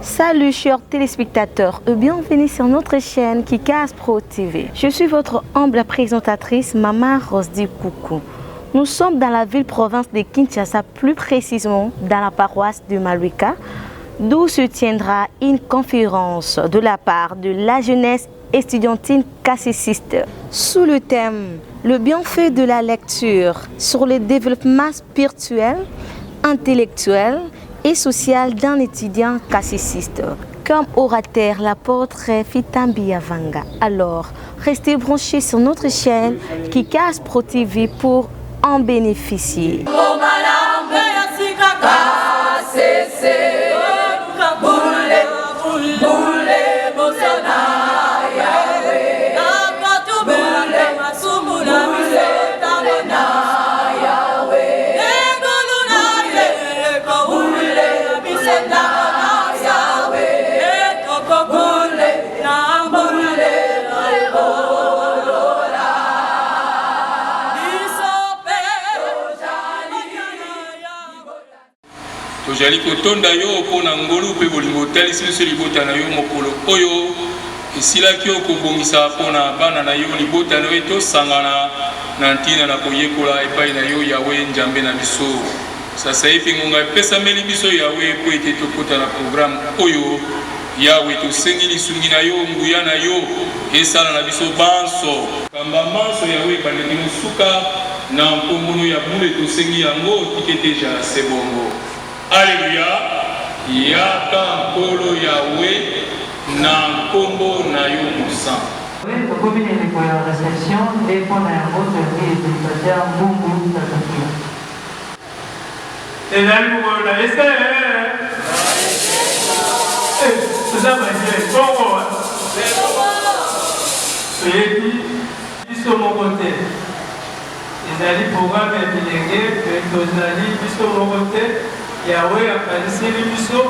Salut chers téléspectateurs et bienvenue sur notre chaîne Kikas Pro TV. Je suis votre humble présentatrice Maman Rosdi Koukou. Nous sommes dans la ville-province de Kinshasa, plus précisément dans la paroisse de Maluika, d'où se tiendra une conférence de la part de la jeunesse estudiantine cassiciste sous le thème « Le bienfait de la lecture sur le développement spirituel, intellectuel et social d'un étudiant cassiciste ». Comme orateur, l'apôtre Fitambi Avanga. Alors, restez branchés sur notre chaîne Kikas Pro TV pour en bénéficier. Tozali kotonda yo pona ngolu pe bolingo talisi biso libota na yo mokolo oyo esilaki okobongisa pona bana na yo libota na yo tosangana na ntina na koyekola epai na yo Yawe Nzambe na biso. Sasa ipi ngonga epesameli biso Yawe po ete tokota na programme oyo Yawe tosengi lisungi na yo nguya na yo esala na biso banso kamba manso Yawe bandeki mosuka na nkombono ya bule tosengi yango tiketeja sebongo. Alléluia, yaka nkolo Yawe na nkombo na yo mosa. Oui, au comité de la réception, dépend d'un mot de vie et du pater Mungu Tatakia. Et là, nous la laissez. C'est ça, c'est bon. Soyez dit, sur mon côté. Les alliés programmes délégués, les alliés sur mon côté. Yahweh akaniseli biso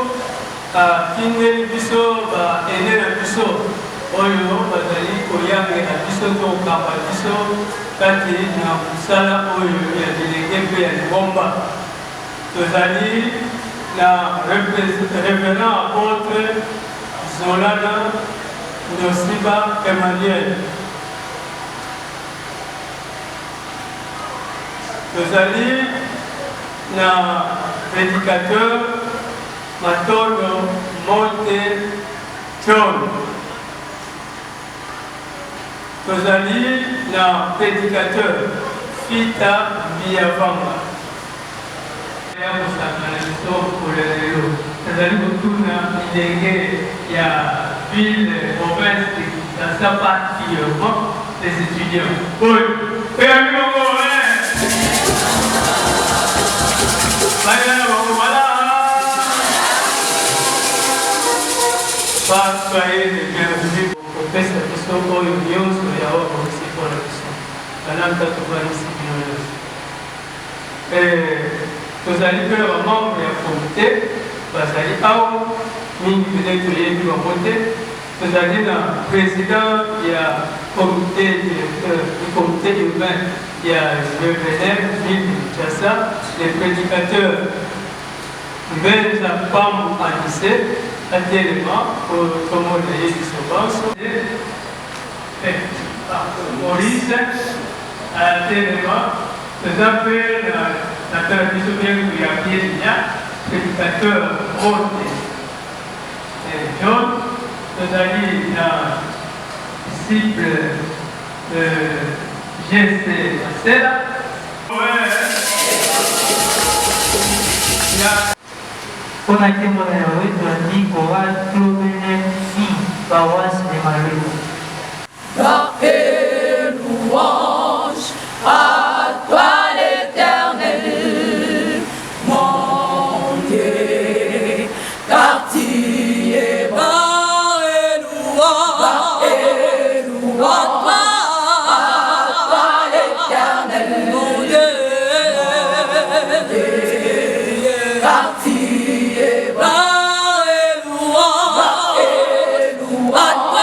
akingeli biso baene na biso oyo bazali koyangela biso to kokamba biso kati na mosala oyo ya delege mpe ya libomba. Tozali na révérend apôtre Zolana Nosiba Emmanuel. Tozali na prédicateur Matono Monte John. Tozali na prédicateur Fita Biavanga. Tozali kotuna idenge ya ville province de Kinshasa particulièrement des étudiants. Oui, soyez les bienvenus au fest de Soko Union sur Yahoo aussi pour la mission. Madame Tatouba ici, vous allez faire un membre de la comité, vous allez avoir une peut-être du côté, vous allez le président, il y a le comité urbain, il y a le vénère, ville de Kinshasa, les prédicateurs, même la femme à lycée, actuellement, comme on l'a dit, Maurice, actuellement, nous avons la télévision qui a bien prédicateur Monte et John, nous avons la disciple de GC Marcela. On a été mon héroïne de la vie chorale Clovenet Fi, paroisse de Maluika. La louange à toi l'Éternel, mon Dieu, car tu es bon et louange à toi l'Éternel, mon Dieu, car tu es bon et louange à toi.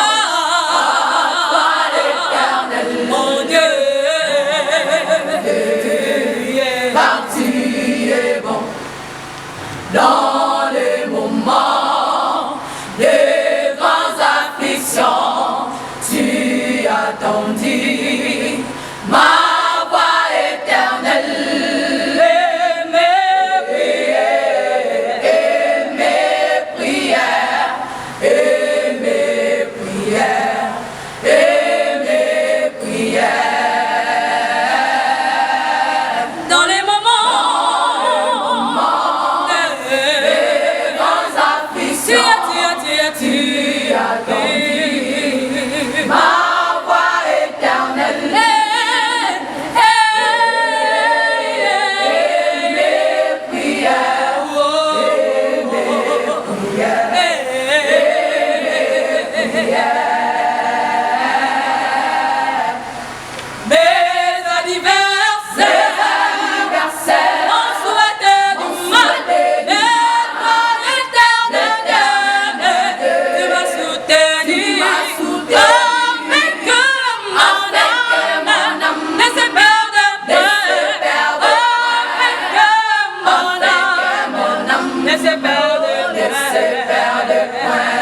de poing.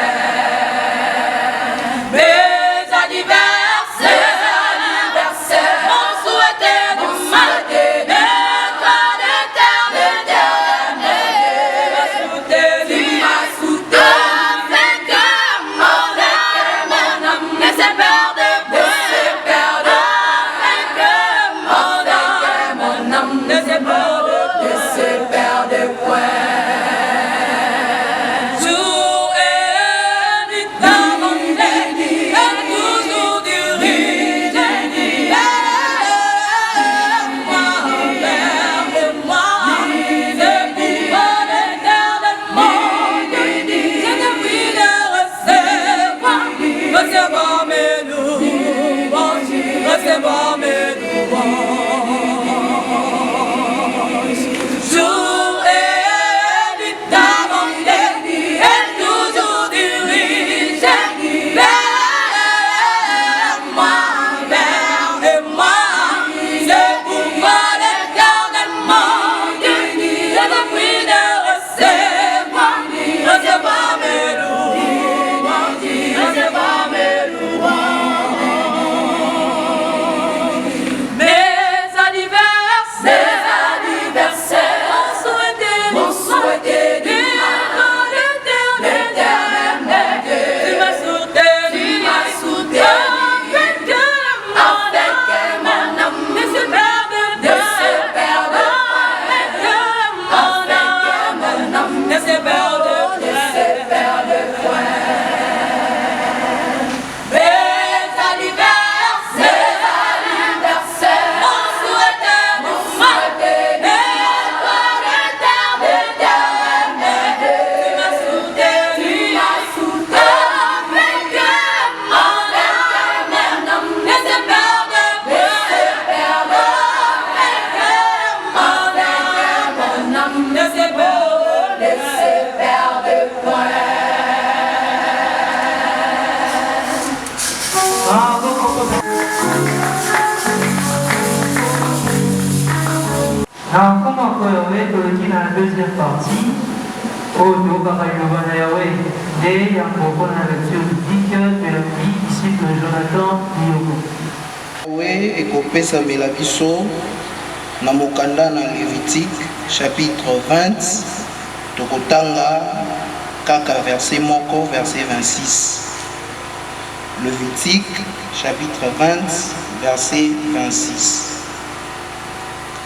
Mes anniversaires, m'ont souhaité du mal, d'être un éternel dernier. Tu m'as soutenu avec mon âme, ne se perd de point, avec mon âme, ne se perd de point. Alors, comment Koyoé, qui dans la deuxième partie, au Dobamayobana Yahweh, et Yambo, la lecture biblique de la vie, disciple Jonathan Diogo. Oui, et kopesa melabiso na mokanda na Lévitique chapitre 20 tokotanga kaka verset moko verset 26. Lévitique chapitre 20 verset 26.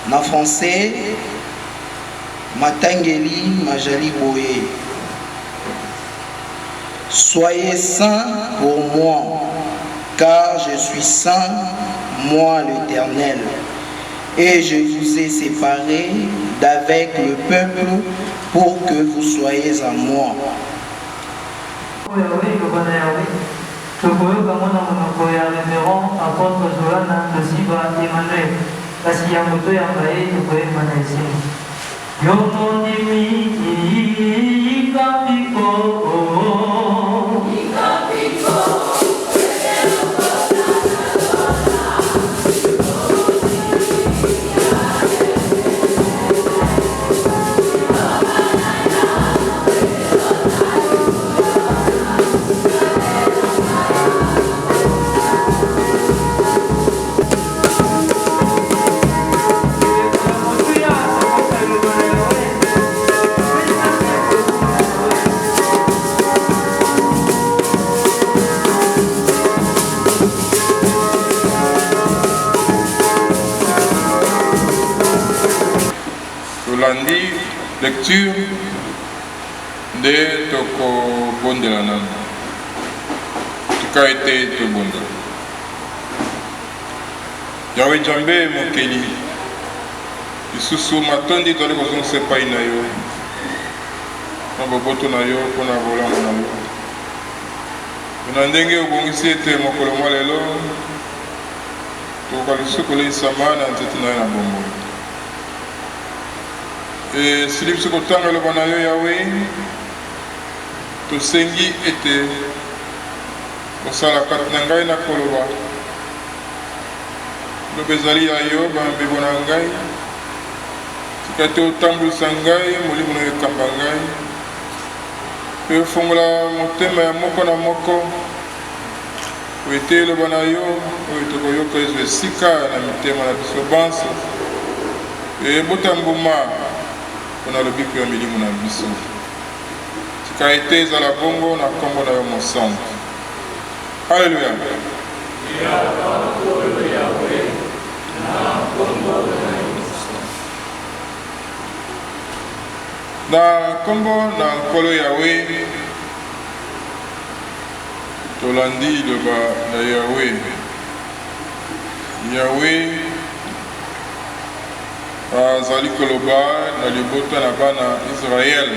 Na français matangeli majali boye. Soyez saints pour moi, car je suis saint, moi l'Éternel, et je vous ai séparés d'avec le peuple pour que vous soyez à moi. Lecture de Toko Bondelanan. Tuka été to bonda. Yahweh Jambe Mokeli. Isusu matondi tole kozon sepa ina yo. Maboboto na yo pona bola na yo. Unandenge ubongisi ete mokolo lelo. Toka lisuko le samana ntete na na bombo. Et si nous sommes content de le Yahweh, tout sengi était au salakat nangai na koloba. Le bezali ayo ba bebonangai. Tikate o tambu sangai moli mono kambangai. Pe fongola motema ya moko na moko. Oete loba na yo, oete koyoka ezo esika na mitema na biso banso. E bota mbuma mpona lobiko ya milimo na biso. Tika ete ezala bongo na kombo na yo mosantu. Alléluia. Na kombo na nkolo Yawe tolandi loba na Yawe. Yawe azali koloba na libota na bana Israel.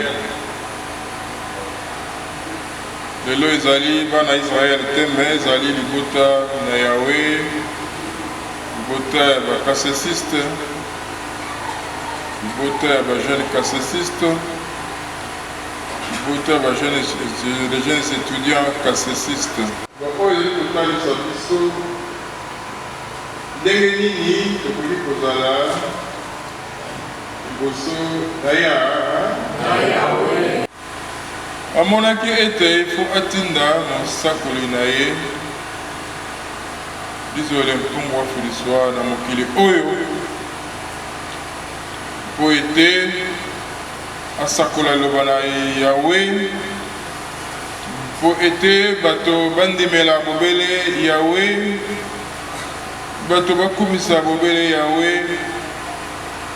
Lelo ezali bana Israel te me ezali libota na Yawe, libota ya bakassésiste, libota ya bajeune cassésiste, libota ya les jeunes étudiants cassésistes. Oyo ezali kotalisa biso ndenge nini tokoki kozala liboso na Yawe. Amonaki ete ifo atinda mosakoli na ye bizole mpungu wafiliswa na mokili oyo mpo ete asakola loba na Yawe, mpo ete bato bandimela bobele Yawe, bato bakumisa bobele Yawe,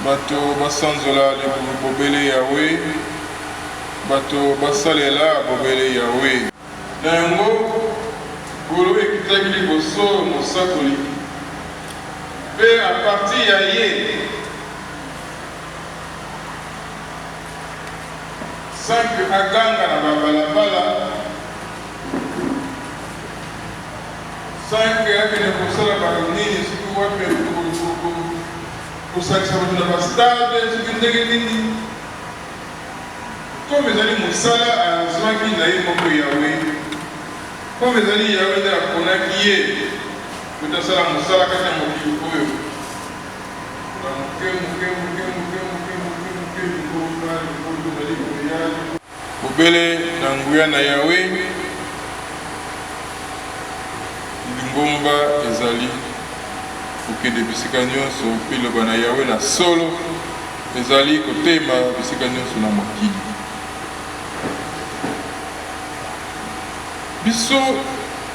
bato basanzola bobele Yawe, bato basalela bobele Yawe. Na yango golo ekitaki liboso mosakoli mpe aparti ya ye sanke aganga na babalabala, sanke akende kosala banini soki wapi kosalisa bato na bastade soki ndenge nini. Comme ezali mosala azwaki na ye moko Yawe, comme ezali Yawe nde aponaki ye kote asala mosala kati ya mokili oyo na moke bobele na nguya na Yawe. Lingomba ezali kokende bisika nyonso mpe loba na Yawe na solo ezali kotema bisika nyonso na mokili. Biso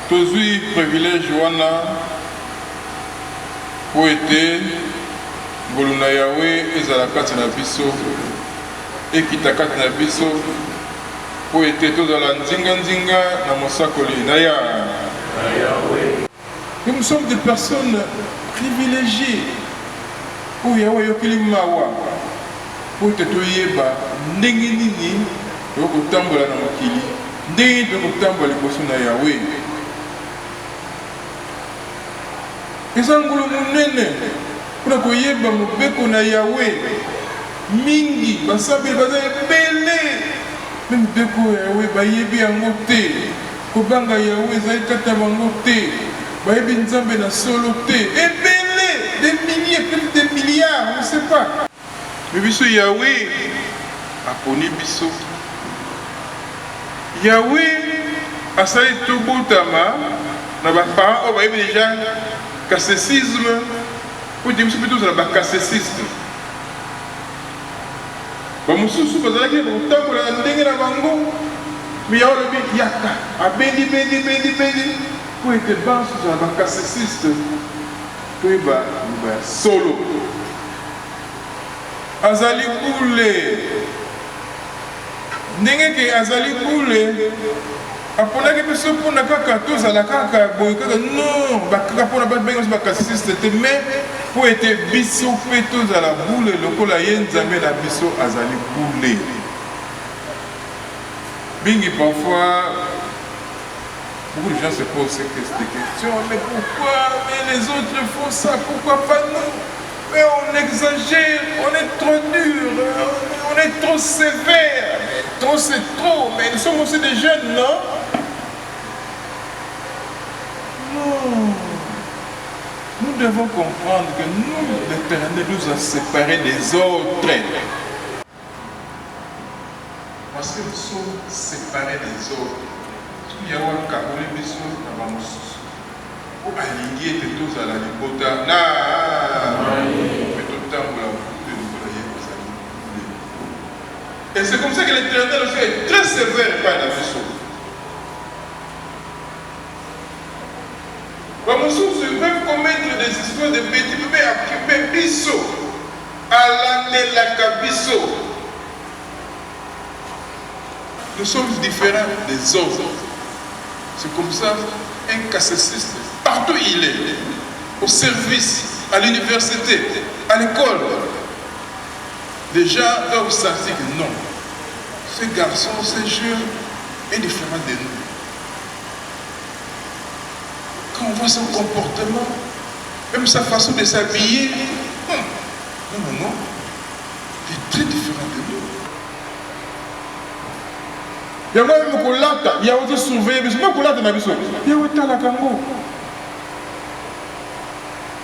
tozwi privilège wana po ete ngolu na Yawe ezala kati na biso, ekita kati na biso po ete tozala nzinga na mosakoli na Yawe. Nous sommes des personnes privilégiées po Yawe yokeli mawa po ete toyeba ndenge nini yokotambola na mokili, ndenge tokotambola liboso na Yawe. Eza ngulu munene mpona koyeba mobeko na Yawe. Mingi basabi baza ebele me mobeko ya Yawe bayebi yango te, kobanga Yawe ezali kati ya bango te, bayebi Nzambe na solo te, ebele des milliers, peut-être des milliards, on ne sait pas. Mais biso Yawe aponi biso. Yawe asali tobotama na baparents oyo bayebi déjà cassésisme, po ete biso mpe tozala bacassésiste. Bamosusu bazalaki kotambola na ndenge na bango, me Yawe alobi yaka abendi po ete banso tozala bacassésiste toyeba liba ya solo. Azali kule ndenge ke azali kule aponaki biso mpona kaka tozala kaka boye kaka non bakaka mpona babengi biso bacassésiste te, mais po ete biso mpe tozala bule lokola ye Nzambe na biso azali bule. Bingi parfois beaucoup de gens se posent ces questions, mais pourquoi mais les autres font ça, pourquoi pas nous? Mais on exagère, on est trop dur, on est trop sévère, trop c'est trop, mais nous sommes aussi des jeunes, non? Non. Nous devons comprendre que nous, l'Éternel nous a séparés des autres. parce que nous sommes séparés des autres. Il y a un Cameroun qui est dans la mousse. Pour aligner les deux à la libota. Mais tout le temps, vous l'avez. Et c'est comme ça que l'Éternel aussi est très sévère par la mission. Ils peuvent commettre des histoires de petits bébés à Bisso, à l'année la Kabisso. Nous sommes différents des autres. C'est comme ça, un cassessiste, partout il est, au service, à l'université, à l'école, les gens doivent sentir que non, ce garçon, ce jeune est différent de nous. Quand on voit son comportement, même sa façon de s'habiller, non, il est très différent de nous. Il y a même Kolata, il y a aussi surveillé, mais je ne sais pas Kolata n'a pas il y a aussi la Kango.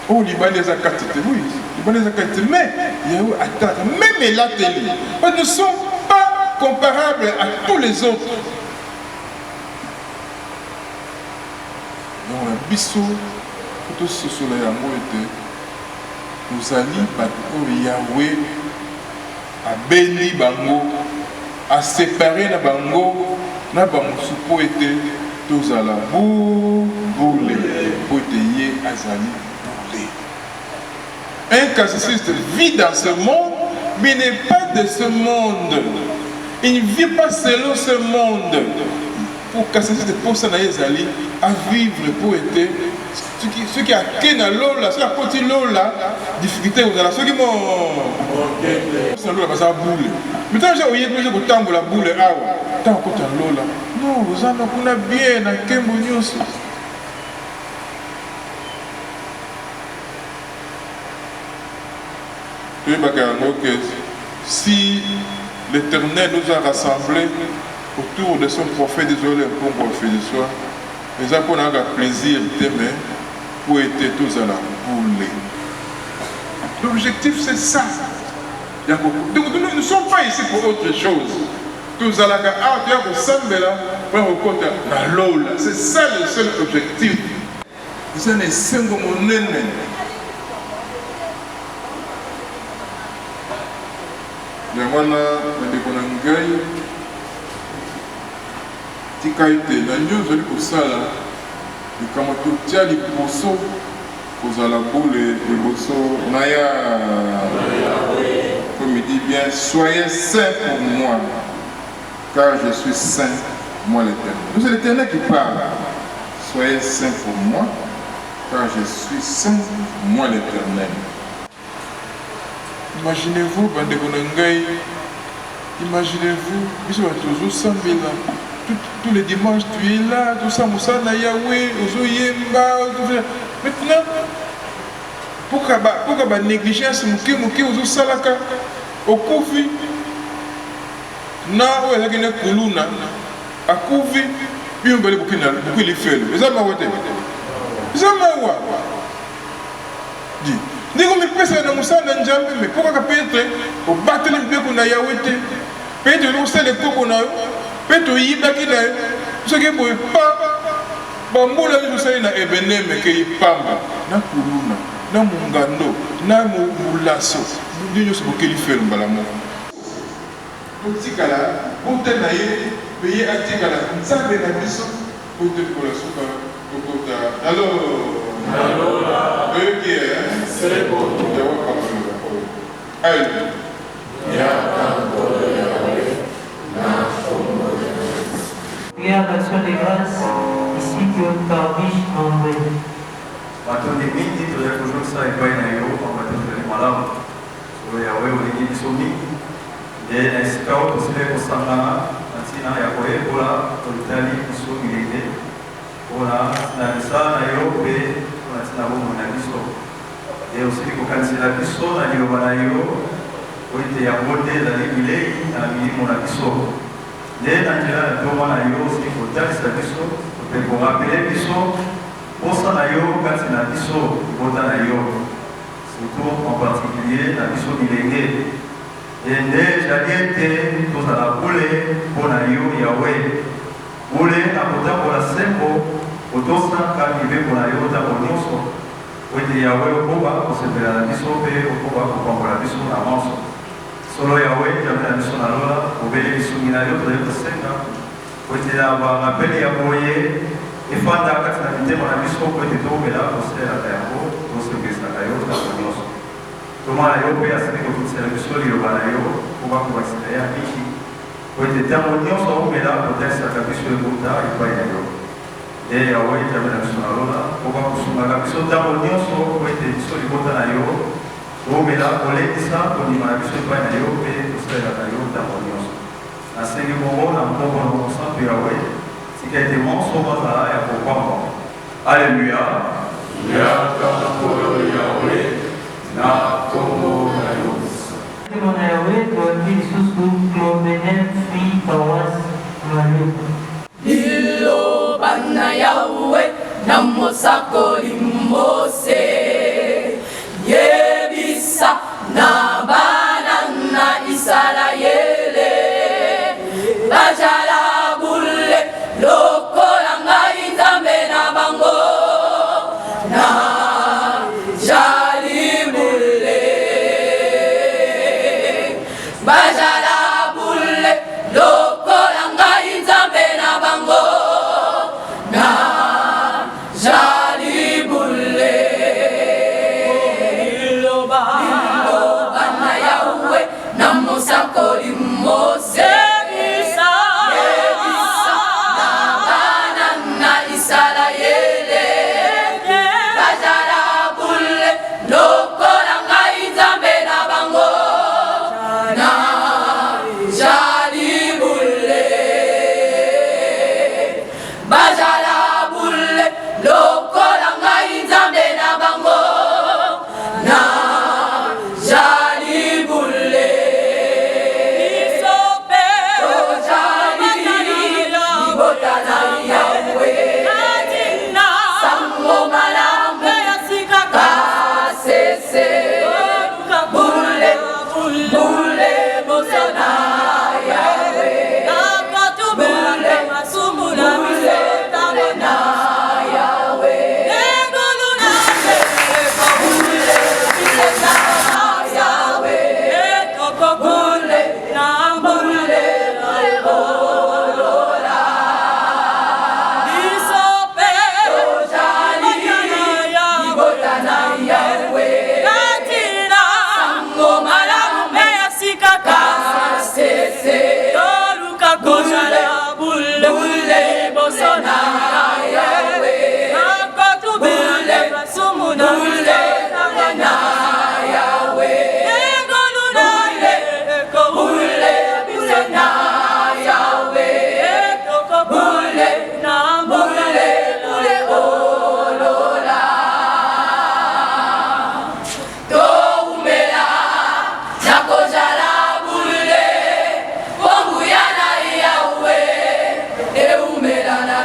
Oh, Libanais a qualité, oui, Libanais a qualité, mais il y a aussi attaque, même la télé. Nous ne sommes pas comparables à tous les autres. Donc, la bisso, tout ce sur la Yango était, nous allions Yahweh à béni Bango. À séparer na bango na bamusupo été tozala boule pour essayer azali boule. Un cassiste vit dans ce monde mais n'est pas de ce monde. Il ne vit pas selon ce monde. Pour cassiste pour ça na ezali à vivre pour être ce qui a kena lola ça poti lola difficulté aux ala ceux qui m'ont ça lola parce que boule mais tant j'ai oublié que je peux tambour la boule awa tant que tu lola non vous en avez bien na kembo nyonso et bakango que si l'Éternel nous a rassemblés autour de son prophète désolé pour faire du soir. Mais ça qu'on a plaisir demain pour être tous à la boule. L'objectif c'est ça. Donc nous ne sommes pas ici pour autre chose. Tous à la c'est ça le seul objectif. Ça n'est pas mon ennemi. Tikaite na nyonso likosala likambo totia liboso kozala boule liboso naya comme il dit bien soyez saints pour moi car je suis saint moi l'Éternel. C'est l'Éternel qui parle. Soyez saints pour moi car je suis saint moi l'Éternel. Imaginez-vous bandeko na ngai, imaginez-vous biso toujours sambela. Tous les dimanches, tu es là, tout ça, Moussa, Yahweh, Ozo Yemba, tout ça. Maintenant, pourquoi la négligence, Mouké, Ozo Salaka, au Koufi, na, où est-ce qu'il y a Koulouna, à Koufi, puis on va aller beaucoup les faire. Mais ça m'a voté. Ça m'a voté. Dis, dis comme il peut se faire Moussa, mais pourquoi peut-être, au battre les deux qu'on a Yahweh, peut-être que c'est les coups qu'on a. Peut-être qu'il y a des gens qui ne peuvent pas na Ebenem qui pamba na kuluna na mungando na mulaso nous sommes qui fait le balamo otikala otena ye payer atikala nzambe na biso ote pour la souka okota alors c'est bon ya wa pa aïe ya kanto Prière d'action de grâce, ici que Carbiche André. Batonde mingi toza kuzongisa epai na yo batonde malamu so yawe olingi biso mingi nde na esika oyo tosili kosangana na ntina ya koyekola totali biso milenge mpona na misala na yo mpe mpona ntina bomoi na biso nde osili kokanisela biso na liloba na yo po ete yango nde ezali bilei na milimo na biso nde na nzela ya ntoma na yo osili kotalisa biso mpe korapele biso posa na yo kati na biso libota na yo surtout en particulier na biso milenge nde ezali ete tozala bule mpona yo yawe bule na kotambola sembo otosaka mibembo na yo ntango nyonso po ete yawe okoba kosepela na biso mpe okoba kopambola biso na manso solo yawe jambe na biso na lola obele bisungi na yo tozali kosenga po ete na bamapeli ya boye efanda kati na mitema na biso po ete tobela koselelaka yango tosepelisa yo ntango nyonso tomala yo mpe asili kotutisela biso liloba na yo po bakobakisela ya mingi po ete ntango nyonso omela kotaisaka biso ekota epai na yo nde yawe jambe na biso na lola po bakosungaka biso ntango nyonso po ete biso libota na yo omela kolekisa kondima na biso epai na yo mpe tosalelaka yo ntango nyonso nasengi bongo na mkombo na mosantu yawe tika ete monso bazala ya kopamba alleluya yaka nkolo yawe na kombo na yo Mon Yahweh, toi qui sous Clobenet, fille, Tawas, Malut. Liloba na Yahweh, na mosakoli Mose. Yebisa na bana na Isaraele. Bajala bule, lokola ngai nzambe na bango. Na jali bule. Bajala bule, lokola ngai nzambe na bango. Na jali bule. Liloba na Yahweh, na mosakoli Mose. Yebisa na bana na Isaraele. Bajala bule, lokola ngai nzambe na bango. Na jali bule. Bajala bule, lokola ngai nzambe na bango. Na jali bule. Tojali libota na Yahweh. Sango malamu kasese. Bule, bule bosana Yahweh. Bule, bule na Yahweh. Eumela na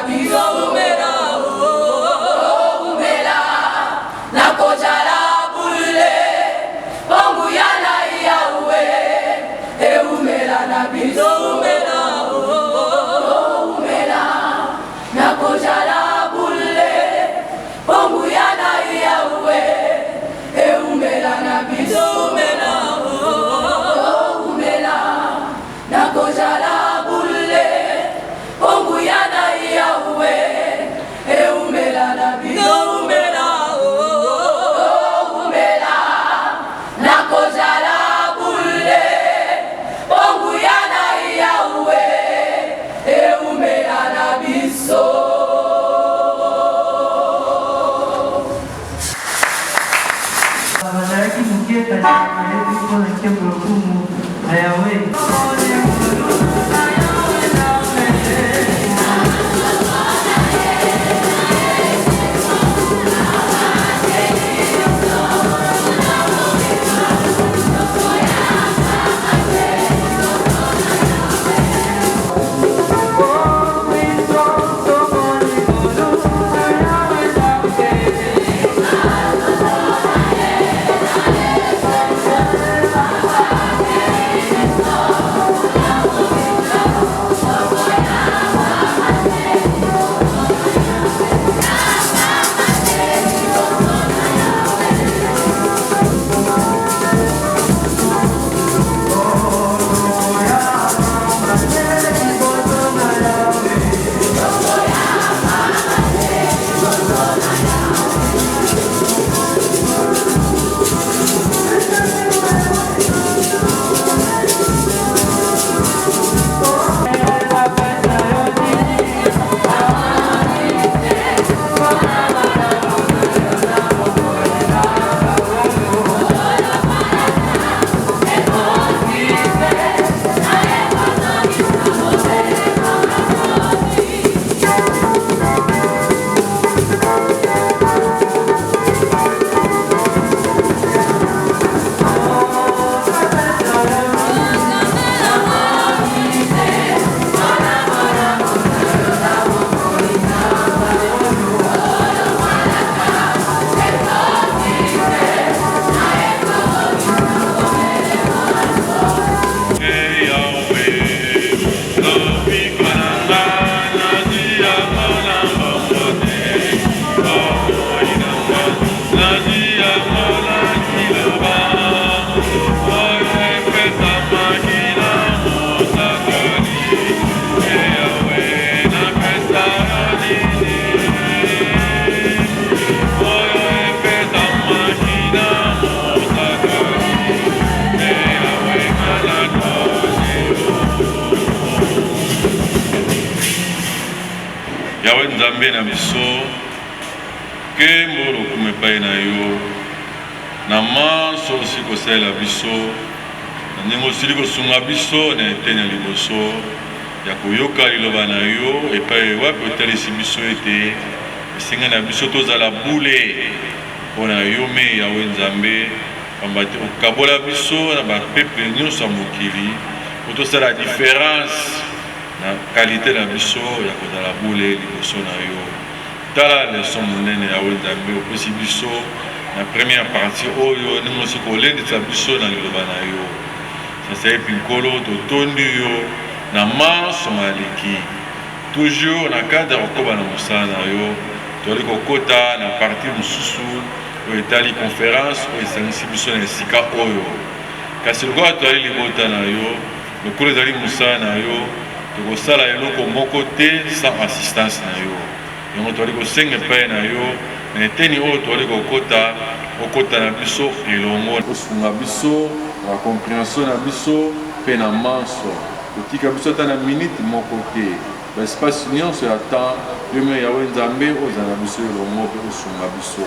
yawe nzambe na biso ke mbolo kumepai na yo na manso osi kosalela biso na ndenge osili kosunga biso na eteni ya liboso ya koyoka liloba na yo epai wapi otalisi biso ete esenga na biso tozala bule mpo na yo me yawe nzambe pamba te okabola biso na bapeple nyonso ya mokili po tosala différence na qualité na biso ya kozala bule liboso na yo. Tala leson monene yawe nzambe opesi biso na première partie oyo ndenge osi kolendisa biso na liloba na yo. Sasa epi nkolo totondi yo na manso maleki toujours na cadre ya kokoba na mosala na yo toli kokota na partie mosusu oyo etali conférence oyo esangisi biso na esika oyo kasi lokola toali libota na yo lokolo ezali mosala na yo tokosala eloko moko te sans assistance na yo yango toali kosenga epai na yo na eteni oyo toali kokota na biso elongo kosunga biso na compréhension na biso mpe na manso kotika biso ata na minute moko te baespace nyonso ya temps yo me yawe nzambe ozala biso elongo mpe kosunga biso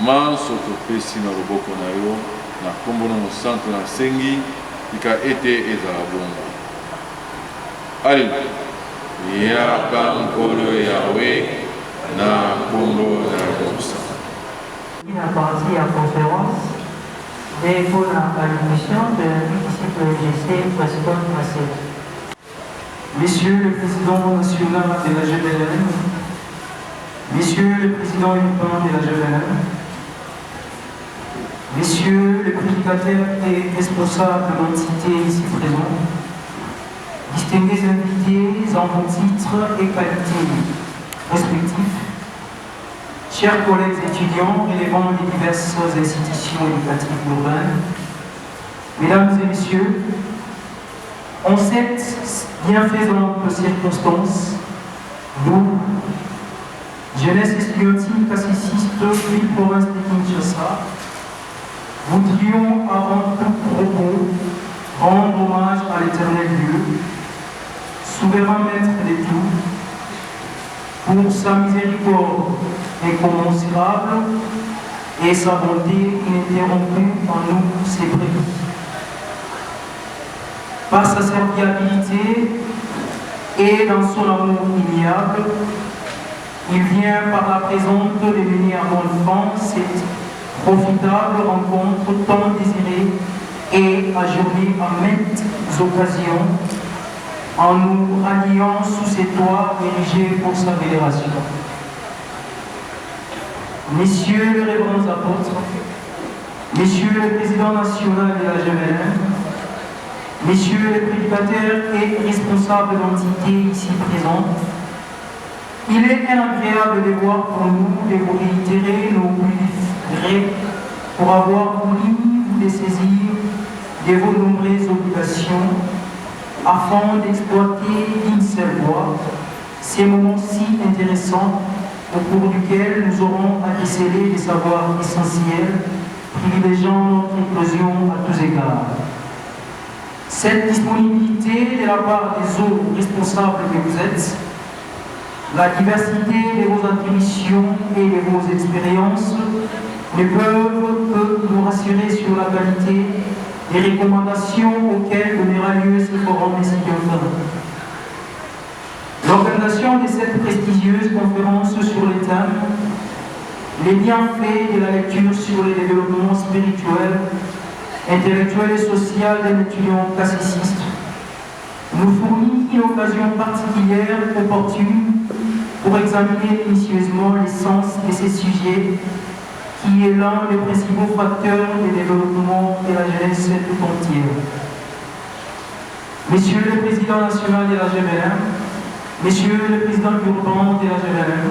manso topesi na loboko na yo na nkombo na mosantu na sengi tika ete ezala bongo. Alleluya. Yaka nkolo yawe na nkombo na yosa. La partie à conférence et pour la allocution de disciple GC président passé. Monsieur le Président national de la GBLM, Monsieur le Président urbain de la GBLM, Messieurs les prédicateurs et responsables d'entités ici présents, distingués invités en vos titres et qualités respectifs, chers collègues étudiants relevant des diverses institutions éducatives urbaines, mesdames et messieurs, en cette bienfaisante circonstance, nous, jeunesse estudiantine cassiciste, ville province de Kinshasa, voudrions avant tout propos rendre hommage à l'éternel Dieu, souverain maître de tout, pour sa miséricorde incommensurable et sa bonté ininterrompue en nous, ses brebis. Par sa serviabilité et dans son amour ignoble, il vient par la présence de mener à bon fin cette profitable rencontre tant désirée et ajournée à maintes occasions en nous ralliant sous ses toits érigés pour sa vénération. Messieurs les révérends apôtres, Messieurs le Président national de la GBLM, Messieurs les prédicateurs et responsables d'entités ici présents, il est agréable de voir pour nous de vous réitérer nos plus vifs regrets pour avoir voulu vous dessaisir de vos nombreuses obligations afin d'exploiter d'une seule voie ces moments si intéressants au cours duquel nous aurons à déceler des savoirs essentiels privilégiant notre éclosion à tous égards. Cette disponibilité de la part des autres responsables que vous êtes, la diversité de vos attributions et de vos expériences ne peuvent que nous rassurer sur la qualité des recommandations auxquelles donnera lieu ce forum décisionnaire. L'organisation de cette prestigieuse conférence sur les thèmes les bienfaits de la lecture sur le développement spirituel, intellectuel et social d'un étudiant classiciste nous fournit une occasion particulière opportune pour examiner minutieusement l'essence de ces sujets qui est l'un des principaux facteurs de développement de la jeunesse tout entière. Monsieur le Président national de la GBLM, Monsieur le Président urbain de la GBLM,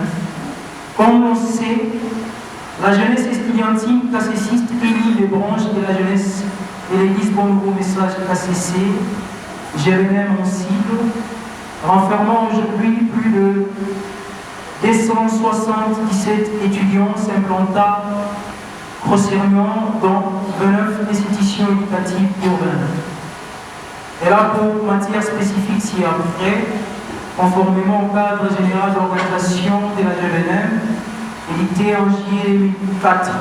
comme on sait, la jeunesse estudiantine classiciste unit les branches de la jeunesse et l'Église Bon Nouveau Message KCC, GBLM en cible, renfermant aujourd'hui plus de 277 étudiants s'implantant grossièrement dans 29 institutions éducatives urbaines. Elle a pour matière spécifique ci-après conformément au cadre général d'organisation de la GVNM, édité en juillet 2004.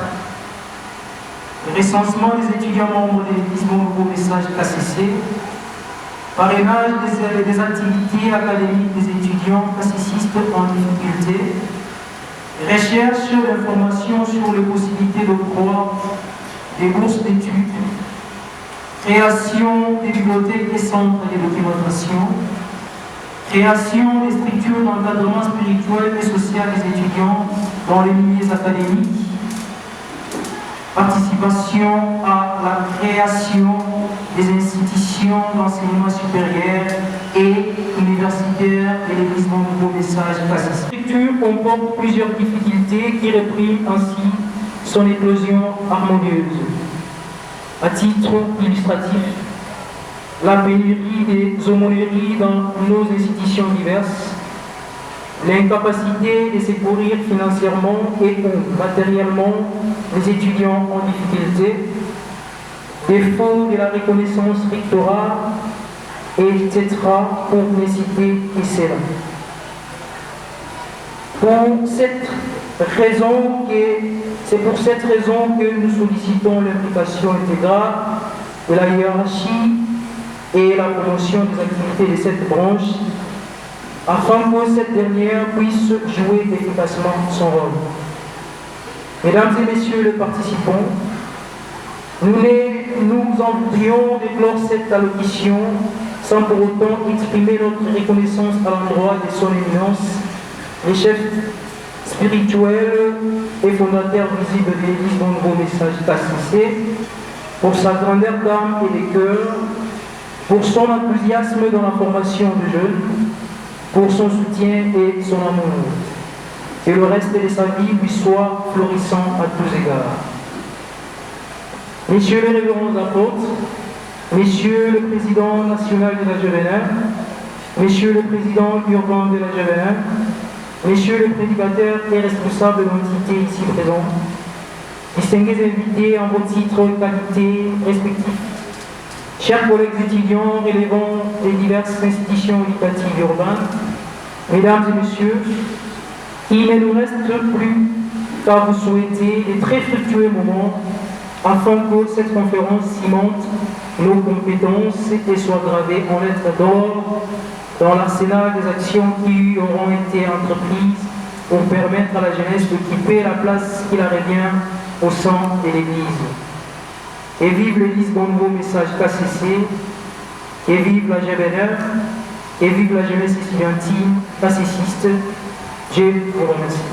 Le recensement des étudiants membres de l'église Nouveau Message KCC, parrainage des activités académiques des étudiants classicistes en difficulté, recherche d'informations sur les possibilités d'octroi des bourses d'études, création des bibliothèques et centres de documentation, création des structures d'encadrement spirituel et social des étudiants dans les milieux académiques, participation à la création des institutions d'enseignement supérieur et universitaire de l'église Nouveau Message KCC. Cette structure comporte plusieurs difficultés qui répriment ainsi son éclosion harmonieuse. À titre illustratif, la pénurie des aumôneries dans nos institutions diverses, l'incapacité de secourir financièrement et ou matériellement les étudiants en difficulté, défaut de la reconnaissance rectorale, etc. pour ne citer que cela. C'est pour cette raison que nous sollicitons l'implication intégrale de la hiérarchie et la promotion des activités de cette branche afin que cette dernière puisse jouer efficacement son rôle. Mesdames et messieurs les participants, nous en voudrions déclore cette allocution sans pour autant exprimer notre reconnaissance à l'endroit de son éminence, les chefs spirituels et fondateurs visibles de l'église Nouveau Message KCC, pour sa grandeur d'âme et de cœur, pour son enthousiasme dans la formation des jeunes, pour son soutien et son amour. Que le reste de sa vie lui soit florissant à tous égards. Messieurs les révérends apôtres, Messieurs le Président national de la GVNM, Messieurs le Président urbain de la GVNM, Messieurs les prédicateurs et responsables de l'entité ici présents, distingués invités en vos titres et qualités respectifs, chers collègues étudiants relevant des diverses institutions éducatives urbaines, Mesdames et Messieurs, il ne nous reste plus qu'à vous souhaiter des très fructueux moments afin que cette conférence cimente nos compétences et soit gravée en lettres d'or dans l'arsenal des actions qui auront été entreprises pour permettre à la jeunesse d'occuper la place qui la revient au sein de l'Église. Et vive l'Église Nouveau Message KCC, et vive la GVNM, et vive la jeunesse estudiantine classiciste. Je vous remercie.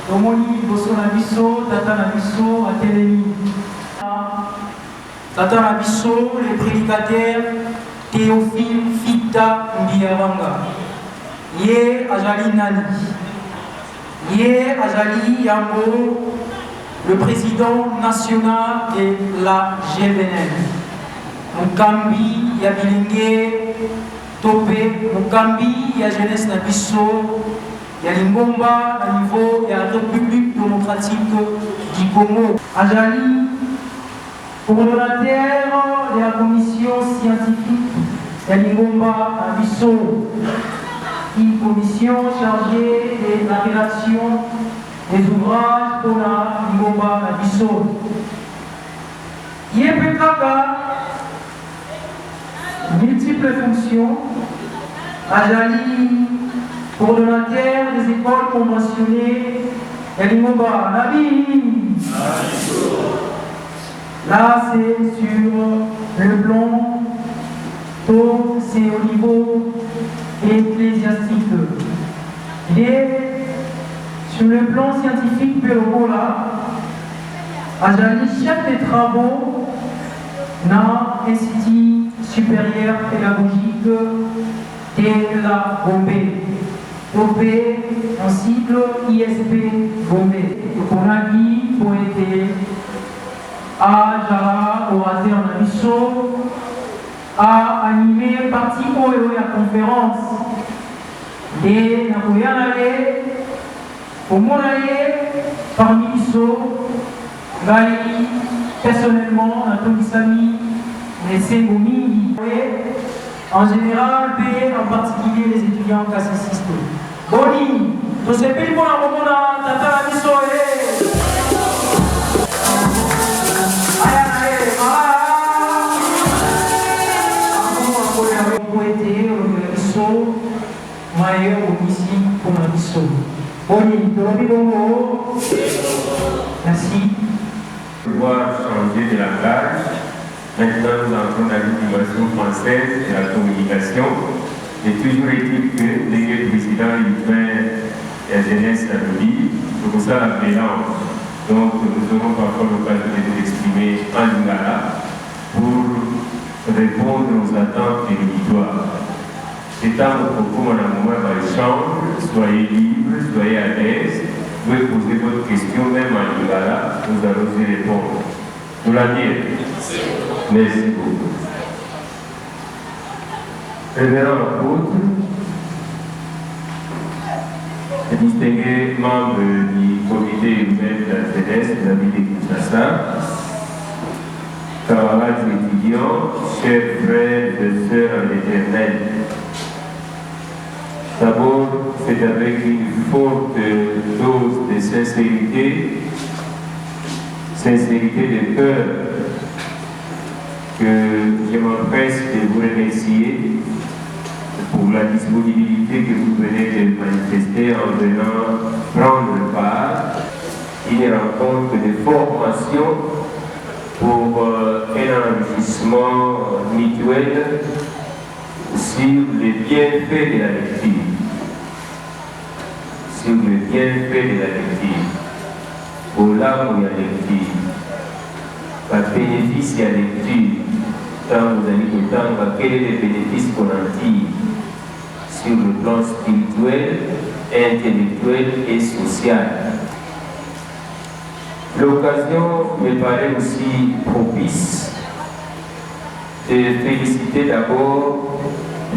Tomoni boso na biso, tata na biso, atelemi. Tata na biso, les prédicateurs Théophile Fita Mbiaranga. Ye Azali Nani. Ye Azali Yango, le président national de la GVNM. Mukambi ya Bilenge Topé, Mukambi ya jeunesse na biso. Il y a l'Ingomba à niveau de la République démocratique du Congo. Azali, coordonnateur de la commission scientifique, il y a l'Ingomba à Bissau, une commission chargée de la rédaction des ouvrages pour la Ingomba à Bissau. Yepekaka, multiples fonctions. Azali, coordonnateur des écoles conventionnées, Yalimomba Nabi. Là, c'est sur le plan, c'est au niveau ecclésiastique. Et sur le plan scientifique, Pérogola, Azali, chef des travaux dans l'Institut supérieur pédagogique de la Bombay. OP, en cycle ISP Bombay. On a dit pour aider à Jara, orateur Nabiso, à animer partie OEO à conférence. Et Nakoyanale, pour mon parmi Biso, personnellement, Antonisami, mais c'est Moumi, en général, et en particulier les étudiants cassistes. Boni, tout ce pays pour la Romona, Tata Misso, merci. Pouvoir changer de langage. Maintenant, nous entrons dans l'immigration française et la communication. Et toujours est-il que le président humain et la jeunesse à l'ONU, c'est pour ça la mélange. Donc, nous aurons parfois l'occasion de nous exprimer en lingala pour répondre aux attentes de l'auditoire. C'est un propos, mon amour, par échange, soyez libres, soyez à l'aise. Vous pouvez poser votre question, même en lingala, nous allons y répondre. Nous la dire. Merci beaucoup. Révérend apôtre, distingués membres du comité humain de la jeunesse de la ville de Kinshasa, camarades étudiants, chers frères et sœurs en l'éternel. D'abord, c'est avec une forte dose de sincérité de cœur, que je m'empresse de vous remercier pour la disponibilité que vous venez de manifester en venant prendre part à une rencontre de formation pour un enrichissement mutuel sur les bienfaits de la lecture. Sur les bienfaits de la lecture. Pour l'âme où il y a lecture. Par bénéfice de la lecture. Quand vous allez entendre quel est le bénéfice qu'on en tire sur le plan spirituel, intellectuel et social. L'occasion me paraît aussi propice de féliciter d'abord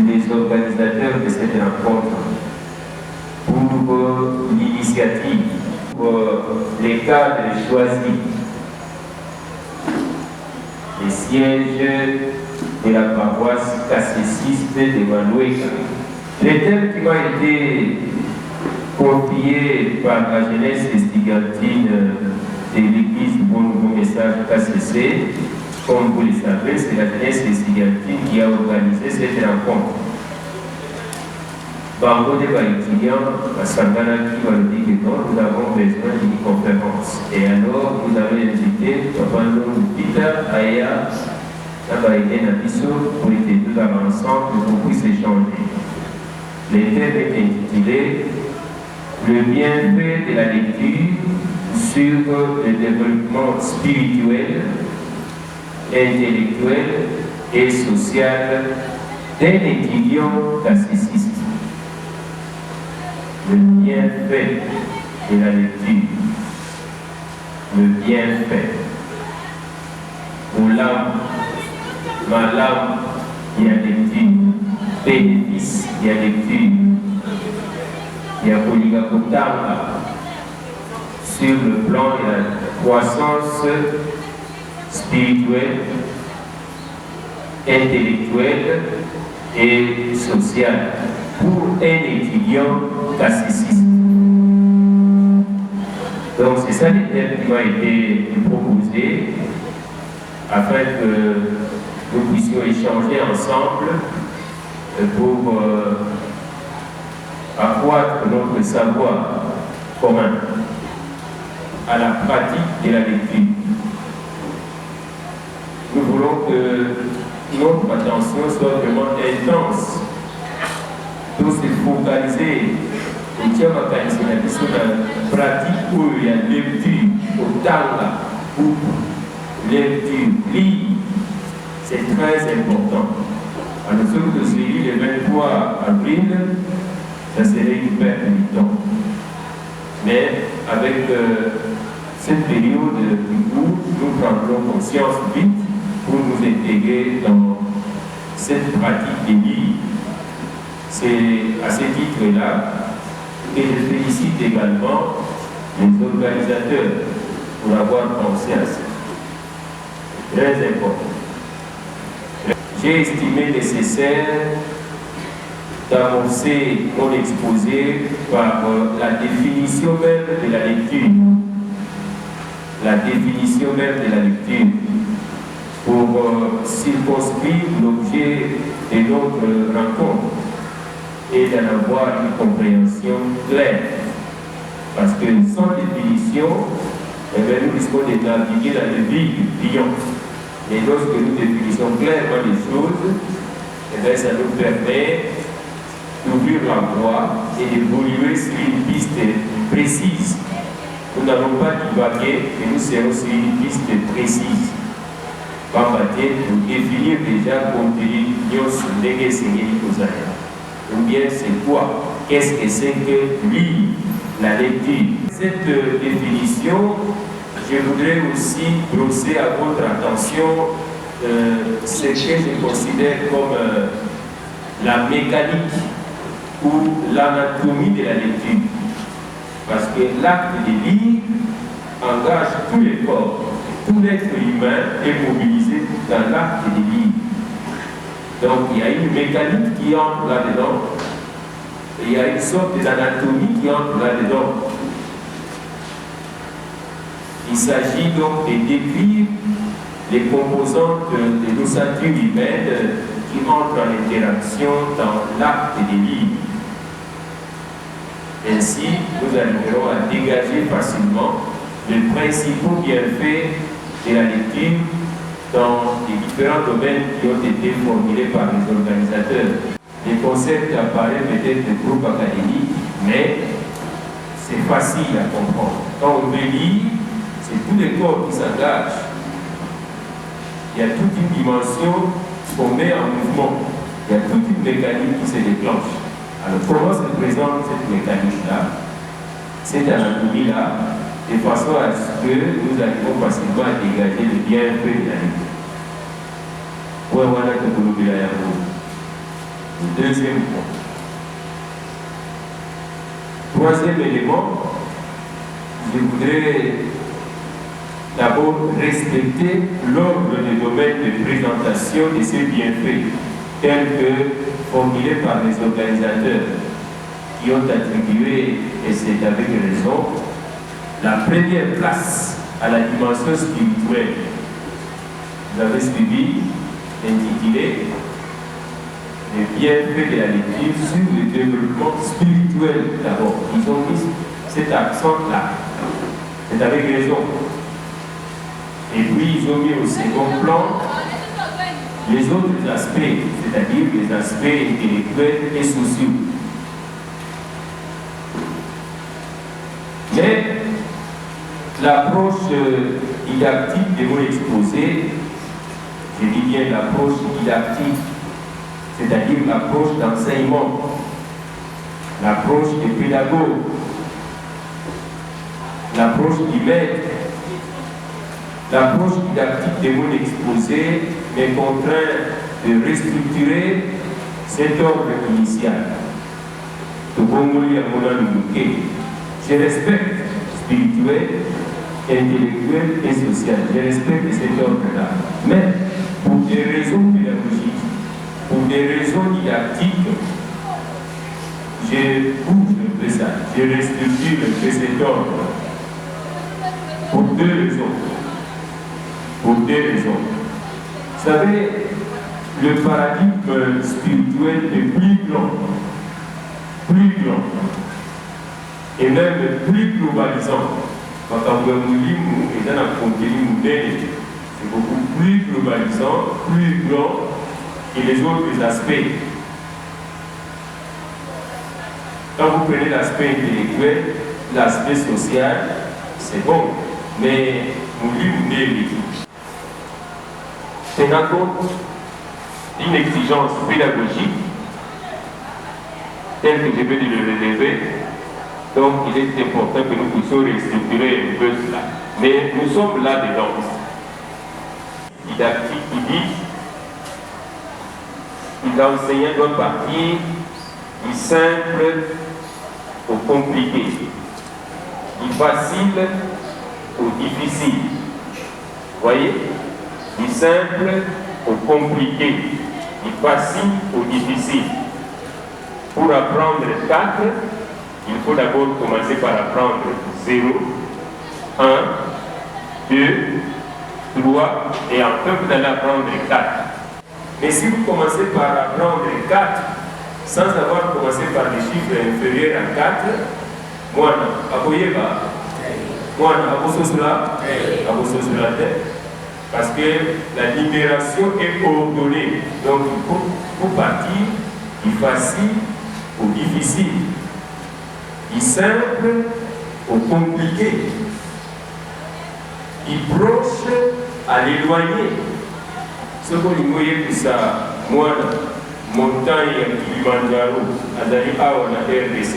les organisateurs de cette rencontre pour l'initiative, pour les cadres choisis, les sièges de la paroisse cassiciste de Maloueka. Les thèmes qui m'ont été confiés par la jeunesse estudiantine de l'église Bon Nouveau Message KCC, comme vous le savez, c'est la jeunesse estudiantine qui a organisé cette rencontre. Bango des étudiants, à Sangana qui va nous dire que non, nous avons besoin d'une conférence. Et alors, vous avez invité Papa Peter, Aya, Nabaïdé Nabiso, pour que tous ensemble, qu'on puisse échanger. Le thème est intitulé Le bienfait de la lecture sur le développement spirituel, intellectuel et social d'un étudiant cassiciste. Le bienfait de la lecture. Le bienfait. Pour l'âme, ma l'âme, il y a lecture. Bénéfice, il y a lecture. Il y a Poligakotanga sur le plan de la croissance spirituelle, intellectuelle et sociale pour un étudiant cassiciste. Donc c'est ça les thèmes qui m'ont été proposés afin que nous puissions échanger ensemble pour accroître notre savoir commun à la pratique de la lecture. Nous voulons que notre attention soit vraiment intense, pour se focaliser et qui a la pratique où il y a lecture, au tanga, ou lecture, lire, c'est très important. À nous sommes de série le 23 avril, ça serait une perte du temps. Mais avec cette période du coup, nous prendrons conscience vite pour nous intégrer dans cette pratique de lire. C'est à ce titre-là que je félicite également les organisateurs pour avoir pensé à ça. Très important. j'ai estimé nécessaire d'amorcer mon exposé par la définition même de la lecture. La définition même de la lecture pour circonscrire l'objet de notre rencontre et d'en avoir une compréhension claire. Parce que sans définition, eh bien, nous risquons de naviguer dans le vide du client. Et lorsque nous définissons clairement les choses, eh bien, ça nous permet d'ouvrir la voie et d'évoluer sur une piste précise. Nous n'allons pas divaguer, mais nous serons sur une piste précise. Pour définir déjà contenu ou bien c'est quoi? Qu'est-ce que c'est que lire la lecture? Cette définition, je voudrais aussi brosser à votre attention ce que je considère comme la mécanique ou l'anatomie de la lecture. Parce que l'acte de lire engage tous les corps. Tout l'être humain est mobilisé dans l'acte de lire. Donc il y a une mécanique qui entre là-dedans. Et il y a une sorte d'anatomie qui entre là-dedans. Il s'agit donc de décrire les composantes de l'ossature humaine qui entrent en interaction dans l'acte de lire. Ainsi, nous arriverons à dégager facilement les principaux bienfaits de la lecture dans les différents domaines qui ont été formulés par les organisateurs. Les concepts apparaissent peut-être de groupe académique, mais c'est facile à comprendre. Quand on veut lire, c'est tous les corps qui s'engagent. Il y a toute une dimension qu'on met en mouvement. Il y a toute une mécanique qui se déclenche. Alors comment se présente cette mécanique-là, cette anatomie-là, de façon à ce que nous arrivons facilement à dégager le bienfait de la lecture. Le deuxième point. Troisième élément, je voudrais d'abord respecter l'ordre des domaines de présentation de ces bienfaits, tels que formulés par les organisateurs qui ont attribué, et c'est avec raison, la première place à la dimension spirituelle. Vous avez suivi, intitulé les bienfaits de la lecture sur le développement spirituel d'abord. Ils ont mis cet accent-là. C'est avec raison. Et puis ils ont mis au second plan les autres aspects, c'est-à-dire les aspects intellectuels et sociaux. Mais l'approche didactique de mon exposé, je dis bien l'approche didactique, c'est-à-dire l'approche d'enseignement, l'approche des pédagogues, l'approche du maître, l'approche didactique de mon exposé me contraint de restructurer cet ordre initial. Je respecte spirituel, intellectuel et social. Je respecte cet ordre-là. Mais pour des raisons pédagogiques, pour des raisons didactiques, je bouge un peu ça. Je restructure un peu cet ordre. Pour deux raisons. Pour deux raisons. Vous savez, le paradigme spirituel est plus grand. Plus grand. Et même plus globalisant. Quand on veut lire, et dans la contenu c'est beaucoup plus globalisant, plus grand que les autres aspects. Quand vous prenez l'aspect intellectuel, l'aspect social, c'est bon. Mais nous lisons tenant compte d'une exigence pédagogique telle que je vais le relever. Donc il est important que nous puissions restructurer un peu cela. Mais nous sommes là-dedans. Didactique qui dit que l'enseignant doit partir du simple au compliqué, du facile au difficile. Vous voyez? Du simple au compliqué. du facile au difficile. Pour apprendre 4, il faut d'abord commencer par apprendre 0, 1, 2, 3, et enfin vous allez apprendre 4. Mais si vous commencez par apprendre 4, sans avoir commencé par des chiffres inférieurs à 4, moi, parce que la libération est ordonnée. Donc il faut partir du facile au difficile, du simple au compliqué, du proche à l'éloigné. Ce qu'on dit que ça, moi, montagne Kilimanjaro, azali awa na RDC,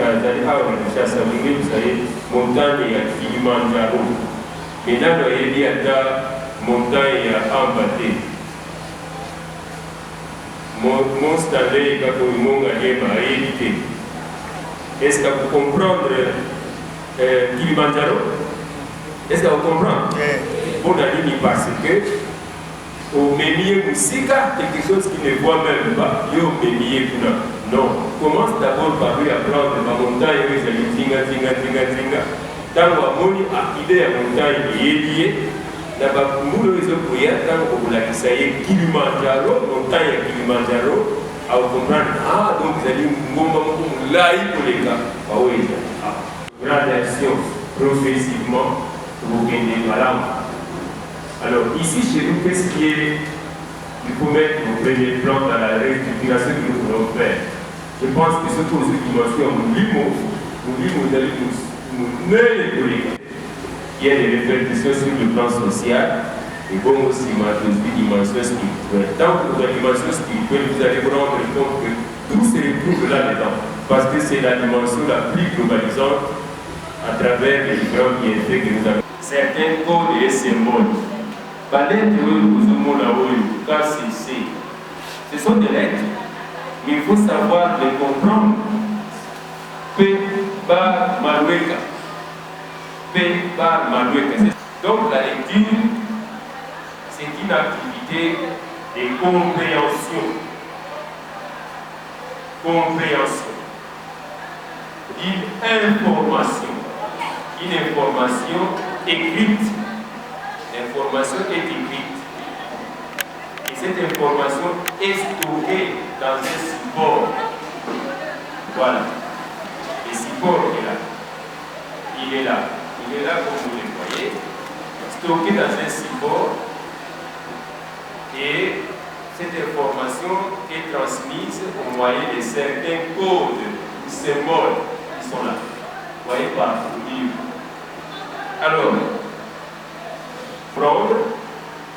azali awa na Kinshasa, vous savez, montagne Kilimanjaro. Maintenant, il y a des montagnes embattées. Mon Stanley, quand mon gagné m'a évité. Est-ce que vous comprenez Kilimanjaro? Est-ce que vous comprenez? Pour la ligne parce que au milieu musica, quelque chose qui ne voit même pas, il y a au milieu non. Commence d'abord par lui apprendre la montagne, mais c'est tinga. Dans la moni à idée à montagne est liée, n'a pas pour nous les autres dans au lac Isaïe, Kilimanjaro, montagne Kilimanjaro, à comprendre, ah donc vous allez me là pour les gars, ah oui, gradation progressivement pour gagner malade. Alors ici chez nous, qu'est-ce qui est, il faut mettre au premier plan dans la restructuration que nous voulons faire. Je pense que ce que nous dimensions, nous allons nous mener il y a des réflexions sur le plan social et bon aussi une dimension spirituelle. Tant que la dimension spirituelle, vous allez vous rendre compte que tout se retrouve là-dedans. Parce que c'est la dimension la plus globalisante à travers les différents bienfaits que nous avons. Certains codes et symboles. Ce sont des lettres, mais il faut savoir les comprendre. P par Maloueka. Donc la lecture, c'est une activité de compréhension. Une information écrite. L'information est écrite. Et cette information est stockée dans un support. Voilà. Le support est là. Il est là comme vous le voyez. Stocké dans un support. Et cette information est transmise au moyen de certains codes ou symboles qui sont là. Vous voyez par le livre. Alors, prendre,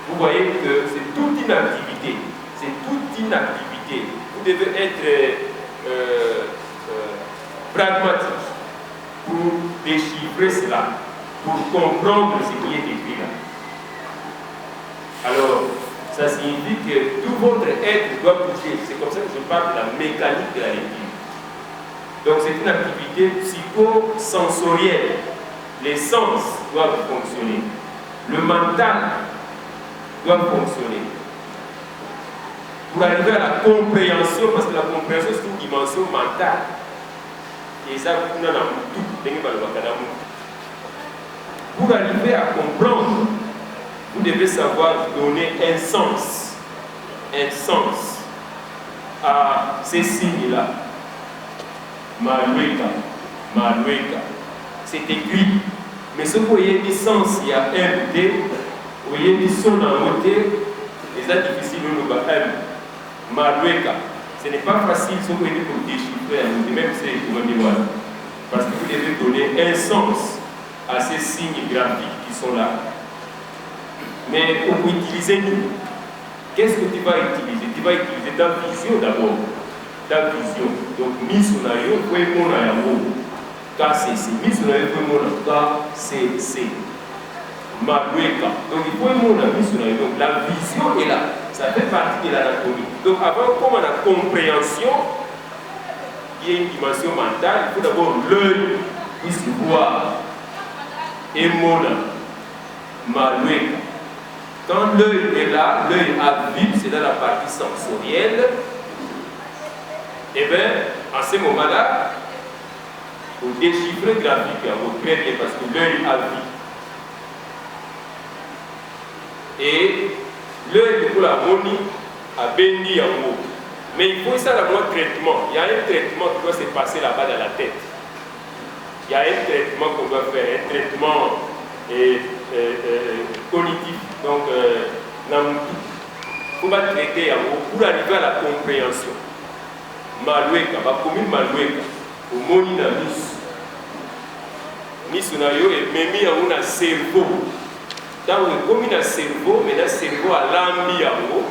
vous voyez que c'est toute une activité. Vous devez être pragmatique pour déchiffrer cela, pour comprendre ce qui est écrit là. Alors, ça signifie que tout votre être doit bouger. C'est comme ça que je parle de la mécanique de la lecture. Donc c'est une activité psychosensorielle. Les sens doivent fonctionner. Le mental doit fonctionner. Pour arriver à la compréhension, parce que la compréhension c'est une dimension mentale. Et ça, pour arriver à comprendre, vous devez savoir donner un sens à ces signes-là. Maloueka. C'est écrit. Mais ce que vous voyez, du sens, il y a un D, vous voyez, du son en côté, les a difficiles de nous M. Maloueka. Ce n'est pas facile ce que vous voyez pour déchiffrer, même c'est le parce que vous devez donner un sens à ces signes graphiques qui sont là. Mais pour utiliser nous, qu'est-ce que tu vas utiliser? Tu vas utiliser ta vision d'abord. Ta vision. Donc, missionario, vous pouvez mon amour. KCC. Missionario, vous pouvez mon KCC. Maloueka. Donc, il faut mon missionario. Donc, la vision est là. Ça fait partie de l'anatomie. Donc, avant, comme la compréhension, il y a une dimension mentale, il faut d'abord l'œil puisse voir. Et mon Maloueka. Quand l'œil est là, l'œil a vu, c'est dans la partie sensorielle, et bien, à ce moment-là, pour déchiffrer graphiquement, très bien, parce que l'œil a vu. Et l'œil de la monie a béni en haut. Mais il faut ça d'avoir un traitement. Il y a un traitement qui doit se passer là-bas dans la tête. Il y a un traitement qu'on doit faire, un traitement cognitif. Donc, il faut traiter en haut pour arriver à la compréhension. Maloueka, ma commune Maloueka, au moni na mis. Mis na yo et memi en un cerveau. Dans le commune cerveau, mais le cerveau a l'ambi en haut.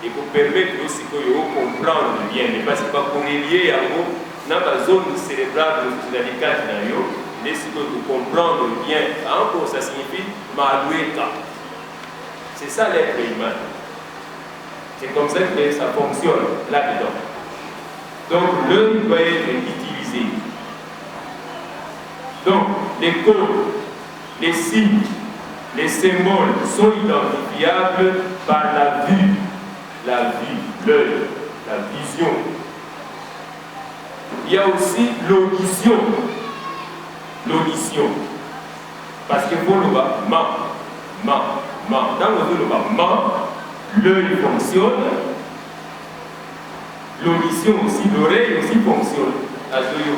Et pour permettre aussi que vous comprendre bien, mais parce que pas qu'on est lié en haut, dans la zone cérébrale de la décate na yo, mais si vous comprendre bien, encore ça signifie Maloueka. C'est ça l'être humain. C'est comme ça que ça fonctionne là-dedans. Donc l'œil doit être utilisé. Donc les codes, les signes, les symboles sont identifiables par la vue, l'œil, la vision. Il y a aussi l'audition. L'audition. Parce que pour le bas, dans le bas, l'œil fonctionne. L'audition aussi, l'oreille aussi fonctionne. À Zoyo.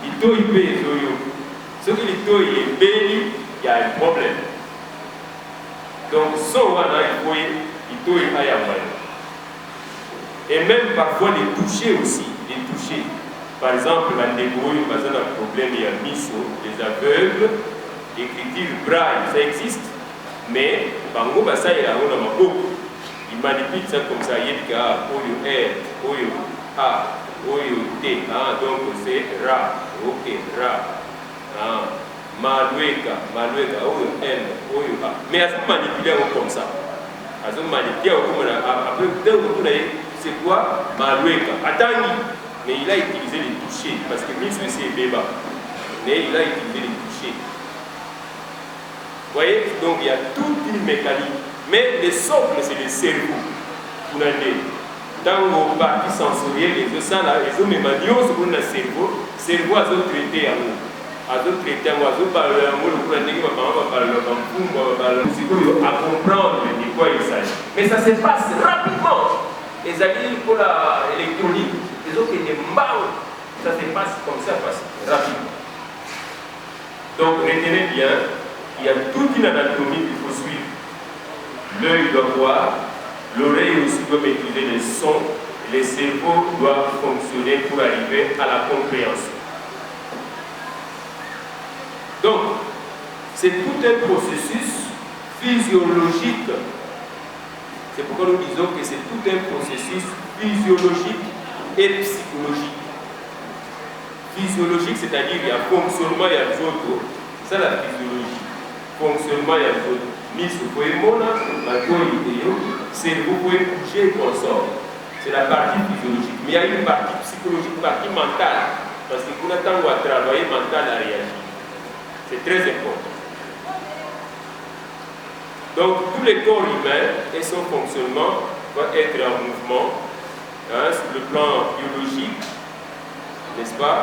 L'ito il paye Zoyo. Ce que l'ito il est béni, il y a un problème. Donc, son wana l'ito il a un problème. Et même parfois les toucher aussi, les toucher. Par exemple, la négouille, par exemple, un problème, il y a miso, les aveugles, l'écriture braille, ça existe. Mais, bango, ça il y a un beaucoup. Il manipule ça comme ça, il y a Oyo R, Oyo A, Oyo T, donc c'est Ra, ok, Ra, Maloueka, Oyo N, Oyo A. Mais à ce manipuler comme ça, à ce manipuler comme ça, après, c'est quoi Maloueka, attends, mais il a utilisé les touchés, parce que Miss c'est Béba, mais il a utilisé les touchés. Vous voyez, donc il y a toute une mécanique. Mais le socle, c'est le cerveau. Vous avez dans vos parties sensorielles, les os, les os mémanios, sur le cerveau, le cerveau a traité en nous. A traité en nous, a parlé en nous, à comprendre de quoi il s'agit. Mais ça se passe rapidement. Les amis pour l'électronique, les autres qui sont morts, ça se passe comme ça, rapidement. Donc retenez bien, il y a toute une anatomie qu'il faut suivre. L'œil doit voir, l'oreille aussi doit maîtriser les sons, et le cerveau doit fonctionner pour arriver à la compréhension. Donc, c'est tout un processus physiologique. C'est pourquoi nous disons que c'est tout un processus physiologique et psychologique. Physiologique, c'est-à-dire qu'il y a fonctionnement, il y a d'autres. C'est ça la physiologie. Fonctionnement, il y a d'autres. Vous pouvez bouger et consort. C'est la partie physiologique. Mais il y a une partie psychologique, une partie mentale. Parce que pour l'instant, on va travailler mental à réagir. C'est très important. Donc, tous les corps humains et son fonctionnement doivent être en mouvement sur le plan biologique, n'est-ce pas?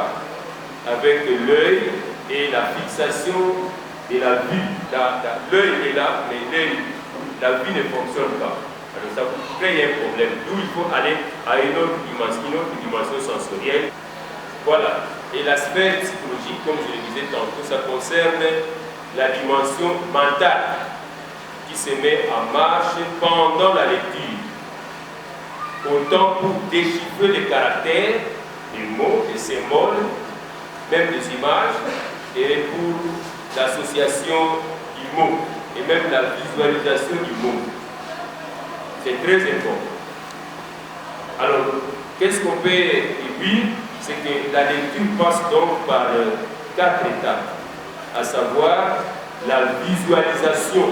Avec l'œil et la fixation de la vue. L'œil est là, mais la vue ne fonctionne pas. Alors ça vous crée un problème. D'où il faut aller à une autre dimension sensorielle. Voilà. Et l'aspect psychologique, comme je le disais tantôt, ça concerne la dimension mentale qui se met en marche pendant la lecture. Autant pour déchiffrer les caractères, les mots, les symboles, même les images, et pour l'association du mot et même la visualisation du mot. C'est très important. Alors, qu'est-ce qu'on peut dire? C'est que la lecture passe donc par 4 étapes, à savoir la visualisation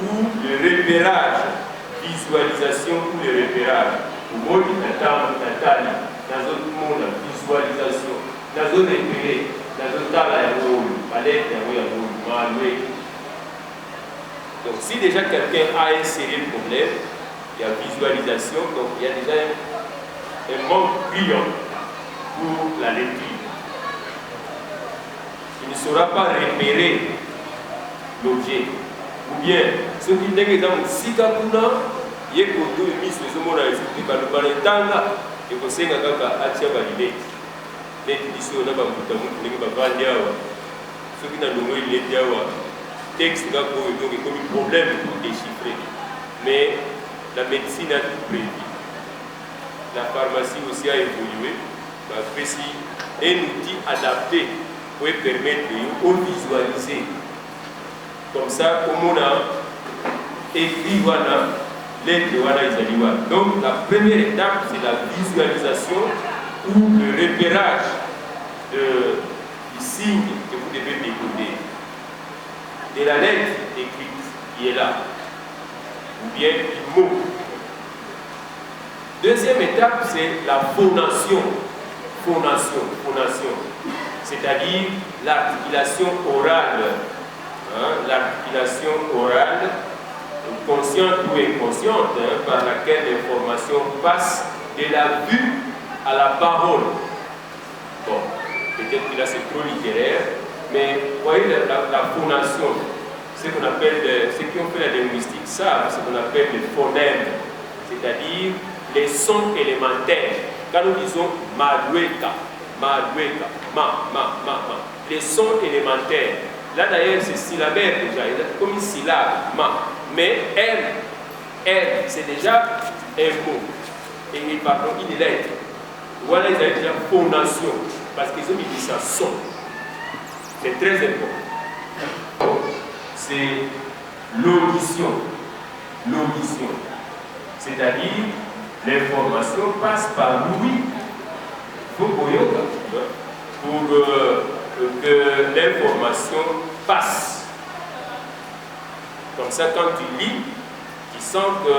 ou le repérage. Visualisation ou le repérage. Au mot du temps, dans d'autres mots, la visualisation, dans d'autres repérés. Donc si déjà quelqu'un a un sérieux problème, il y a visualisation, donc il y a déjà un manque criant pour la lecture. Il ne saura pas repérer l'objet. Ou bien, ce qui n'est que dans le Sikakuna, il y a un peu de mise sur le monde à l'expliquer par le Baletanga, et que c'est un peu à Atia validé. Mais tu dis que on a pas beaucoup de monde qui va vendre diawa. Ceux qui n'ont pas eu les diawa, texte là pour donc comme un problème pour déchiffrer. Mais la médecine a tout prévu. La pharmacie aussi a évolué. C'est un outil adapté pour permettre de visualiser. Comme ça, comme on a écrit l'aide de donc la première étape, c'est la visualisation ou le repérage du signe que vous devez décoder. De la lettre écrite qui est là, ou bien du mot. Deuxième étape, c'est la phonation. Phonation. C'est-à-dire l'articulation orale. L'articulation orale, consciente ou inconsciente, par laquelle l'information passe de la vue à la parole. Bon, peut-être que là c'est trop littéraire, mais vous voyez la phonation, ce qu'on appelle, ceux qui ont fait la linguistique savent ce qu'on appelle les phonèmes, c'est-à-dire les sons élémentaires. Quand nous disons malueka, ma, les sons élémentaires. Là d'ailleurs c'est syllabaire déjà, comme une syllabe, ma. Mais elle, c'est déjà un mot. Et pardon, une lettre. Voilà, ils avaient déjà phonation, parce qu'ils ont mis ça son. C'est très important. C'est l'audition. C'est-à-dire, l'information passe par l'ouïe. Pour que l'information passe. Comme ça, quand tu lis, tu sens que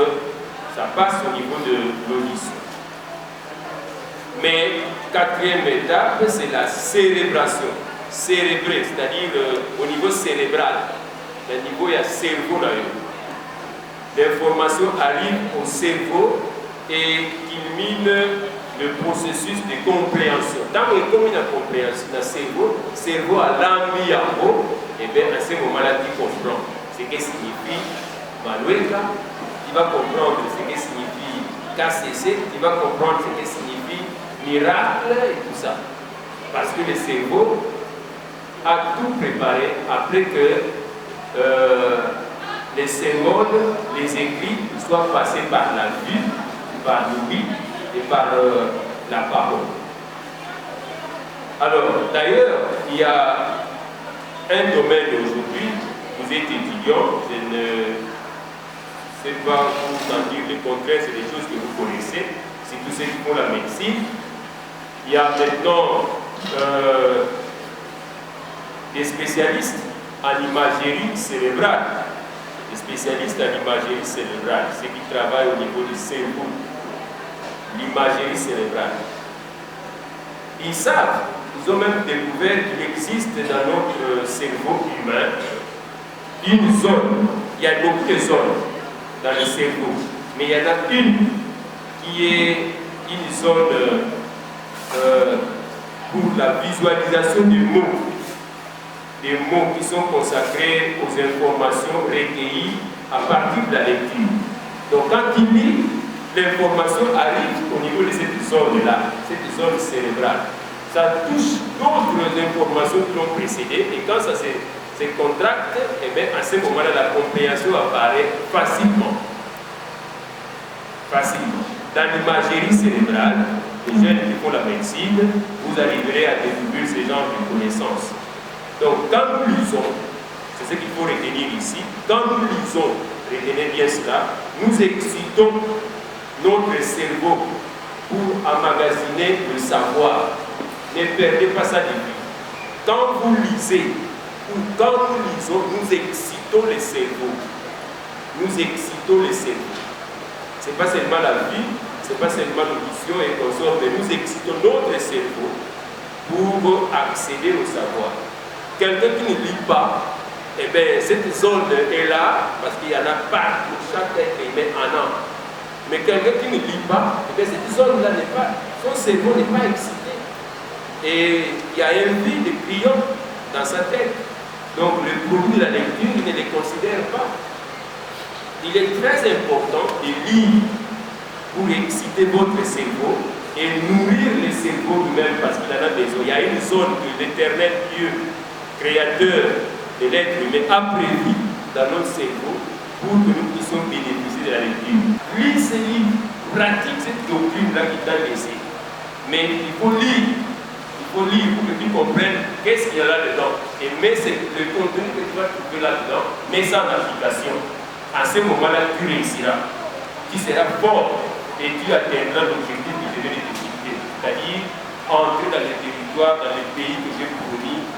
ça passe au niveau de l'audition. Mais quatrième étape, c'est la cérébration. Cérébrer, c'est-à-dire au niveau cérébral. Le niveau, il y a cerveau là. L'information arrive au cerveau et culmine le processus de compréhension. Tant que comme il y a compréhension dans le cerveau a l'envie en haut, et bien à ce moment-là, tu comprends ce que signifie Manuela, tu vas comprendre ce que signifie KCC, tu vas comprendre ce que signifie miracle et tout ça. Parce que le cerveau a tout préparé après que les symboles, les écrits soient passés par la vue, par l'ouïe et par la parole. Alors, d'ailleurs, il y a un domaine aujourd'hui, vous êtes étudiant, je ne sais pas vous en dire le contraire, c'est des choses que vous connaissez, c'est tous ceux qui font la médecine. Il y a maintenant des spécialistes en imagerie cérébrale. Les spécialistes en imagerie cérébrale, ceux qui travaillent au niveau du cerveau, l'imagerie cérébrale. Ils savent, ils ont même découvert qu'il existe dans notre cerveau humain une zone, il y a beaucoup de zones dans le cerveau, mais il y en a une qui est une zone pour la visualisation des mots qui sont consacrés aux informations recueillies à partir de la lecture. Donc quand il lit, l'information arrive au niveau de cette zone-là, cette zone cérébrale. Ça touche d'autres informations qui l'ont précédé et quand ça se contracte, et bien à ce moment-là, la compréhension apparaît facilement. Dans l'imagerie cérébrale, les jeunes qui font la médecine, vous arriverez à découvrir ce genre de connaissances. Donc, quand nous lisons, c'est ce qu'il faut retenir ici, quand nous lisons, retenez bien cela, nous excitons notre cerveau pour emmagasiner le savoir. Ne perdez pas ça de vue. Quand vous lisez, ou quand nous lisons, nous excitons le cerveau. Nous excitons le cerveau. Ce n'est pas seulement la vue, ce n'est pas seulement l'audition et consorts, mais nous excitons notre cerveau pour accéder au savoir. Quelqu'un qui ne lit pas, eh bien, cette zone est là parce qu'il y en a pas pour chaque être humain en an. Mais quelqu'un qui ne lit pas, eh bien, cette zone-là n'est pas, son cerveau n'est pas excité. Et il y a un vide de crayon dans sa tête. Donc le produit de la lecture, il ne les considère pas. Il est très important de lire pour exciter votre cerveau et nourrir le cerveau lui-même parce qu'il en a besoin. Il y a une zone que l'éternel Dieu, créateur de l'être humain, a prévu dans notre cerveau pour que nous puissions bénéficier de la lecture. Lire ce livre, pratique cette doctrine-là qui t'a laissé. Mais il faut lire. Il faut lire pour que tu comprennes qu'est-ce qu'il y a là-dedans. Et mets le contenu que tu vas trouver là-dedans, mets ça en application. À ce moment-là, tu réussiras. Tu seras fort et tu atteindras l'objectif que je viens de te citer. C'est-à-dire entrer dans les territoires, dans les pays que j'ai promis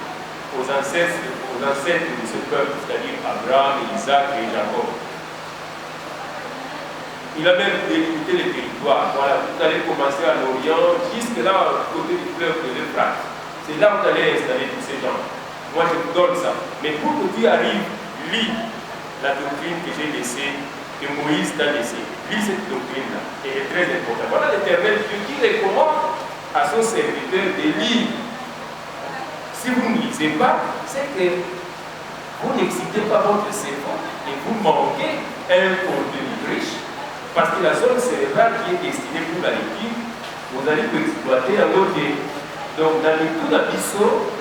aux ancêtres de ce peuple, c'est-à-dire Abraham, Isaac et Jacob. Il a même délimité les territoires. Voilà, vous allez commencer à l'Orient, jusque là, au côté du fleuve de l'Euphrate. C'est là où vous allez installer tous ces gens. Moi, je vous donne ça. Mais pour que tu arrives, lis la doctrine que j'ai laissée, que Moïse t'a laissée. Lis cette doctrine-là. Elle est très importante. Voilà l'Éternel Dieu qui recommande à son serviteur de lire. Si vous ne lisez pas, c'est que vous n'excitez pas votre cerveau et vous manquez un contenu riche. Parce que la zone cérébrale qui est destinée pour la lecture, vous allez exploiter un côté. Donc, dans le tout d'abisso,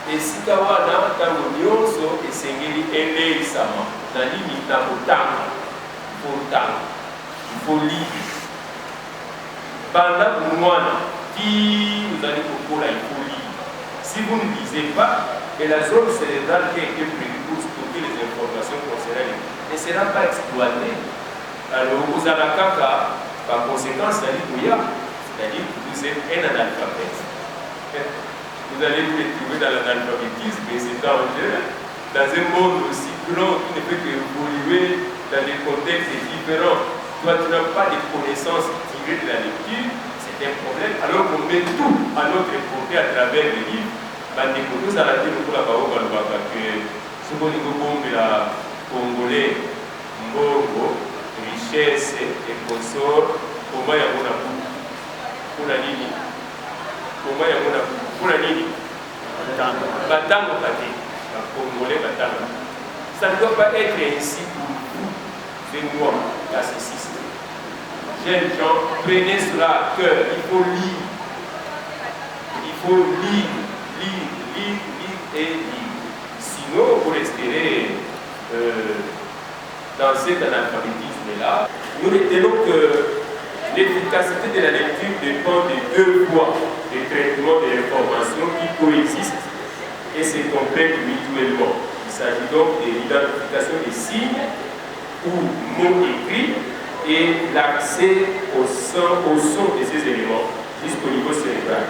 et si kawana, tango nyonso, et sengeli, ele isama, dans l'île, dans le temps, il faut lire. Pendant que moi, qui vous allez pour il faut lire. Si vous ne lisez pas, et la zone cérébrale qui a été prévue pour stocker les informations concernant ne sera pas exploitée. Alors, vous allez par conséquent, c'est-à-dire que vous êtes un analphabète. Vous allez vous retrouver dans l'analphabétisme, et c'est dangereux. Dans un monde aussi grand qui ne peut qu'évoluer dans des contextes différents. Toi, tu n'as pas de connaissances tirées de la lecture, c'est un problème. Alors qu'on met tout à notre portée à travers les livres. Nous allons dire pour la parole que ce qu'on dit que la Congolais, Mbongo, richesse et consort, comment il y a mon amour pour la ligne. Comment il y a mon amour pour la ligne. Batango Pate, la Congolais Batango. Ça ne doit pas être ainsi pour vous, de moi, classiciste. Jeunes gens, prenez cela à cœur. Il faut lire. Il faut lire et lire. Sinon, vous resterez dans cet analphabétisme-là. Nous retenons que l'efficacité de la lecture dépend des deux voies de traitement de l'information qui coexistent et se complètent mutuellement. Il s'agit donc de l'identification des signes ou mots écrits et l'accès au son de ces éléments jusqu'au niveau cérébral.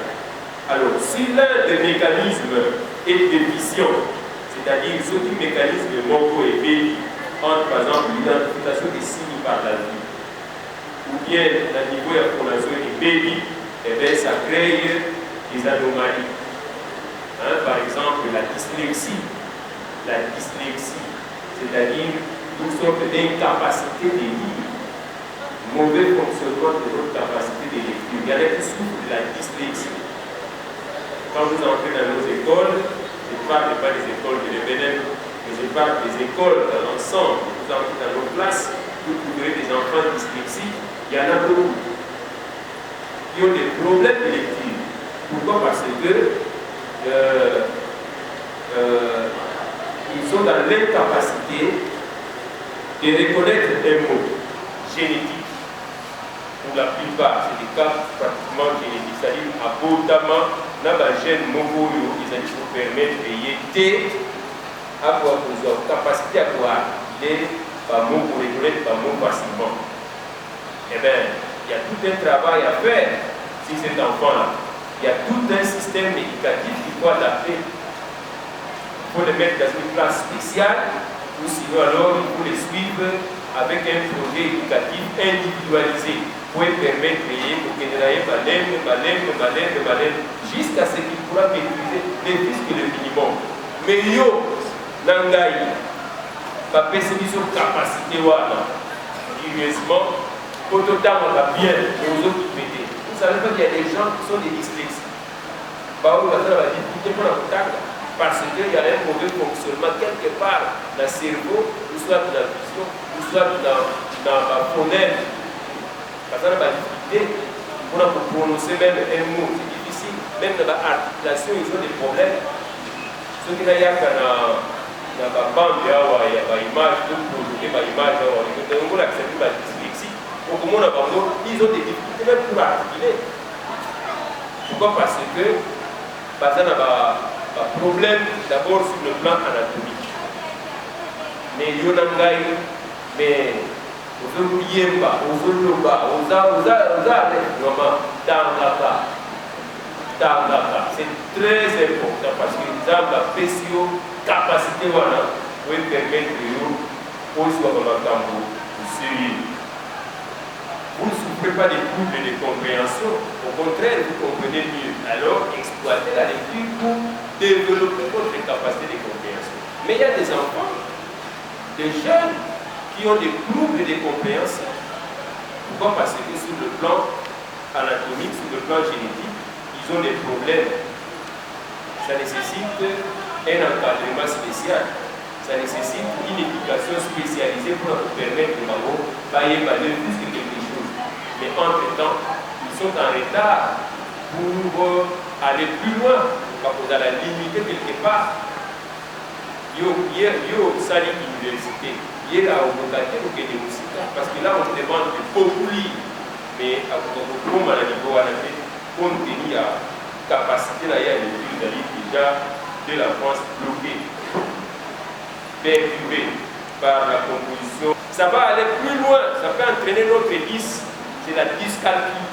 Alors, si l'un des mécanismes est déficient, c'est-à-dire ce qui mécanisme manque et béni, entre par exemple l'identification des signes par la vie, ou bien le niveau d'information est béni, eh bien ça crée des anomalies. Par exemple, la dyslexie, c'est-à-dire toutes sortes d'incapacités de lire, mauvais fonctionnement de notre capacité de lecture. Il y en a qui souffrent de la dyslexie. Quand vous entrez dans nos écoles, je ne parle pas des écoles de l'Ébénem, mais je parle des écoles dans l'ensemble. Vous entrez dans nos classes, vous trouverez des enfants dyslexiques, il y en a beaucoup qui ont des problèmes de lecture. Pourquoi? Parce que ils sont dans l'incapacité de reconnaître un mot génétique. Pour la plupart, c'est des cas pratiquement génétiques, c'est-à-dire abondamment, dans la gène mogoyo, ils allaient vous permettre d'aider à avoir besoin, capacité à pouvoir les mots pour reconnaître par mot facilement. Eh bien, il y a tout un travail à faire sur cet enfant-là. Il y a tout un système éducatif qu'il faut adapter. Il faut les mettre dans une classe spéciale, ou sinon alors il faut les suivre avec un projet éducatif individualisé pour permettre de payer pour qu'il ait baleine, jusqu'à ce qu'il pourra maîtriser ne plus que le minimum. Mais Nangai, bapesi biso capacité wana curieusement pour totanga bien aux autres métiers. Vous savez pas qu'il y a des gens qui sont des dyslexiques. Bah oui, ça va difficulté pour la totanga parce qu'il y a un mauvais fonctionnement quelque part dans le cerveau, ou soit dans la vision, ou soit dans la phonème. Parce que ça va difficulté pour prononcer même un mot, c'est difficile. Même dans l'articulation, ils ont des problèmes. Ceux qui n'ont pas bande, il y a des images, donc pour des images, on a accepté la dyslexie. Au moins, ils ont des difficultés même pour articuler. Pourquoi? Parce que ça a un problème d'abord sur le plan anatomique. Mais il y a mais c'est très important parce que nous avons la capacité pour permettre de nous vous ne souffrez pas des troubles de compréhension, au contraire, vous comprenez mieux. Alors, exploitez la lecture pour développer votre capacité de compréhension. Mais il y a des enfants, des jeunes qui ont des troubles de compréhension. Pourquoi? Parce que sur le plan anatomique, sur le plan génétique, ils ont des problèmes. Ça nécessite un encadrement spécial. Ça nécessite une éducation spécialisée pour leur permettre de évaluer plus que quelque chose. Mais entre-temps, ils sont en retard pour aller plus loin, parce qu'on a la limité quelque part. Hier, Sali Université, hier à Omokaté, au Québec, parce que là, on demande de beaucoup lire, mais à Omokaté, à la niveau compte tenu à capacité là, il y a une ville déjà de la France bloquée, perturbée par la composition. Ça va aller plus loin, ça peut entraîner notre 10, c'est la dyscalculie.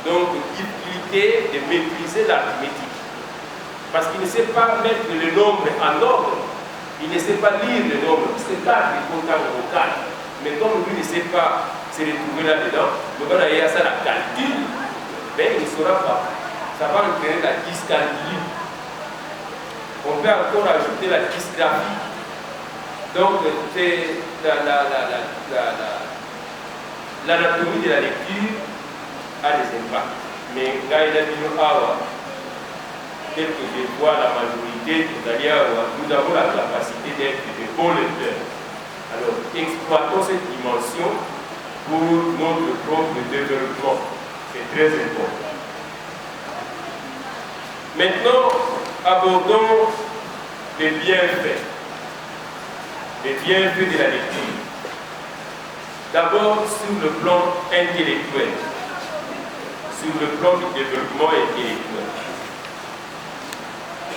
Donc, difficulté de maîtriser l'arithmétique. Parce qu'il ne sait pas mettre le nombre en ordre, il ne sait pas lire le nombre, parce que 4, il faut 4 au 4. Mais comme lui ne sait pas se retrouver là-dedans, le bon aïe ça la calcule, mais il ne saura pas. Ça va entraîner la dyscalculie. On peut encore ajouter la dysgraphie. Donc, c'est l'anatomie de la lecture a des impacts. Mais quand il a dit tel que je vois la majorité, nous avons la capacité d'être de bons lecteurs. Alors, exploitons cette dimension pour notre propre développement. C'est très important. Maintenant, abordons les bienfaits. Les bienfaits de la lecture. D'abord, sur le plan intellectuel. Sur le plan du développement intellectuel.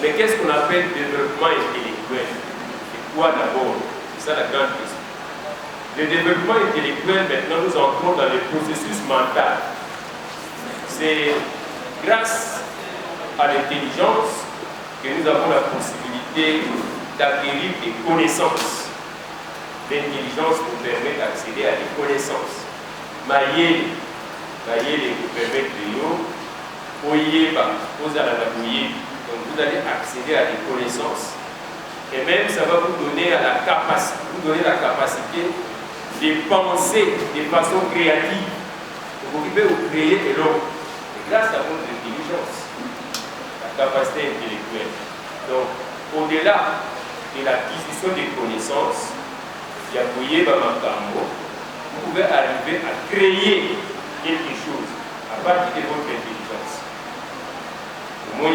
Mais qu'est-ce qu'on appelle développement intellectuel? C'est quoi d'abord? C'est ça la grande question. Le développement intellectuel, maintenant, nous entrons dans le processus mental. C'est grâce à l'intelligence que nous avons la possibilité d'acquérir des connaissances. L'intelligence nous permet d'accéder à des connaissances. Maïe vous permet de nous, donc vous allez accéder à des connaissances. Et même ça va vous donner la capacité de penser de façon créative. Vous pouvez vous créer de l'eau. Grâce à votre intelligence, la capacité intellectuelle. Donc, au-delà de l'acquisition des connaissances, vous pouvez arriver à créer quelque chose à partir de votre intelligence. Pour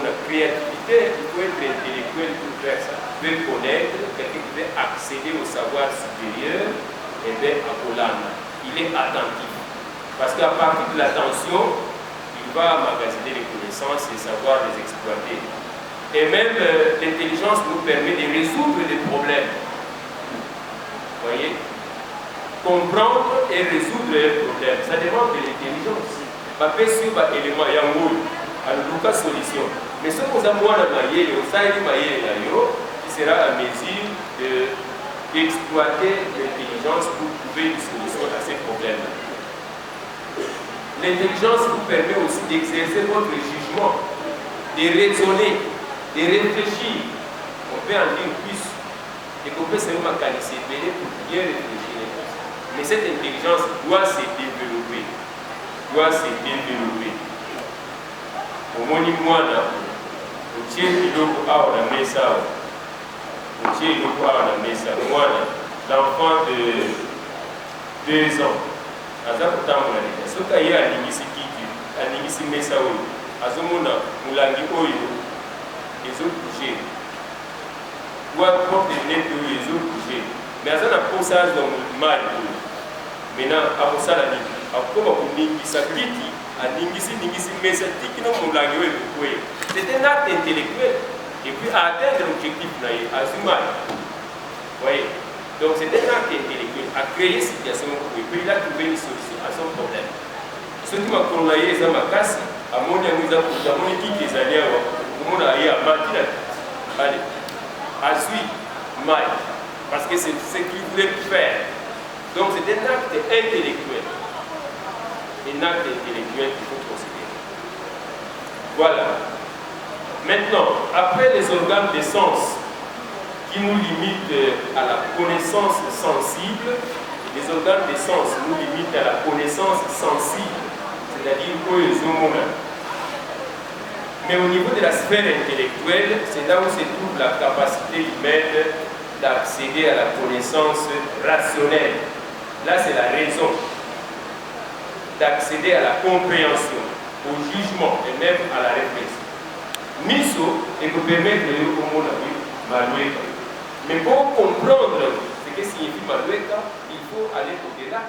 la créativité, il faut être intellectuel pour faire ça. Vous pouvez connaître, quelqu'un qui veut accéder au savoir supérieur, et bien à Hollande. Il est attentif. Parce qu'à partir de l'attention, il va emmagasiner les connaissances et savoir les exploiter. Et même l'intelligence nous permet de résoudre des problèmes. Vous voyez? Comprendre et résoudre les problèmes, ça demande de l'intelligence. Parce que sur l'élément, il y a un mot, il solution. Mais ce que vous avez qui sera à mesure d'exploiter l'intelligence pour trouver une solution à ces problèmes. L'intelligence vous permet aussi d'exercer votre jugement, de raisonner, de réfléchir. On peut en dire plus et qu'on peut seulement qualifier pour bien réfléchir. Mais cette intelligence doit se développer. Doit se développer. Au moins, moi, l'enfant de 2 ans, aza kotambola leka soki aye alingisi kiti alingisi mesa oyo azomona molangi oyo ezobouge wa porte nete oyo ezobouge mais aza na posa azwa mali oyo maintenant akosala nini akokoma koningisa kiti aningisi mesa tikino molangi oyo ekokweye. C'est un acte intellectuel et puis à atteindre l'objectif na ye azwi mali. Voyez. Donc c'est un acte intellectuel à créer une situation pour et puis il a trouvé une solution à son problème. Ce qui m'a colonné les hommes à casse, à mon ami, à mon équipe, les alliés, au monde à bâti la allez, à suivre, mal, parce que c'est ce qu'il voulait faire. Donc c'est un acte intellectuel. Un acte intellectuel qu'il faut considérer. Voilà. Maintenant, après les organes de sens, qui nous limitent à la connaissance sensible. Les organes de sens nous limitent à la connaissance sensible, c'est-à-dire que mais au niveau de la sphère intellectuelle, c'est là où se trouve la capacité humaine d'accéder à la connaissance rationnelle. Là, c'est la raison d'accéder à la compréhension, au jugement et même à la réflexion. Miso et vous permettre de nous comprendre. Mais pour comprendre ce que signifie Maloueka, il faut aller au-delà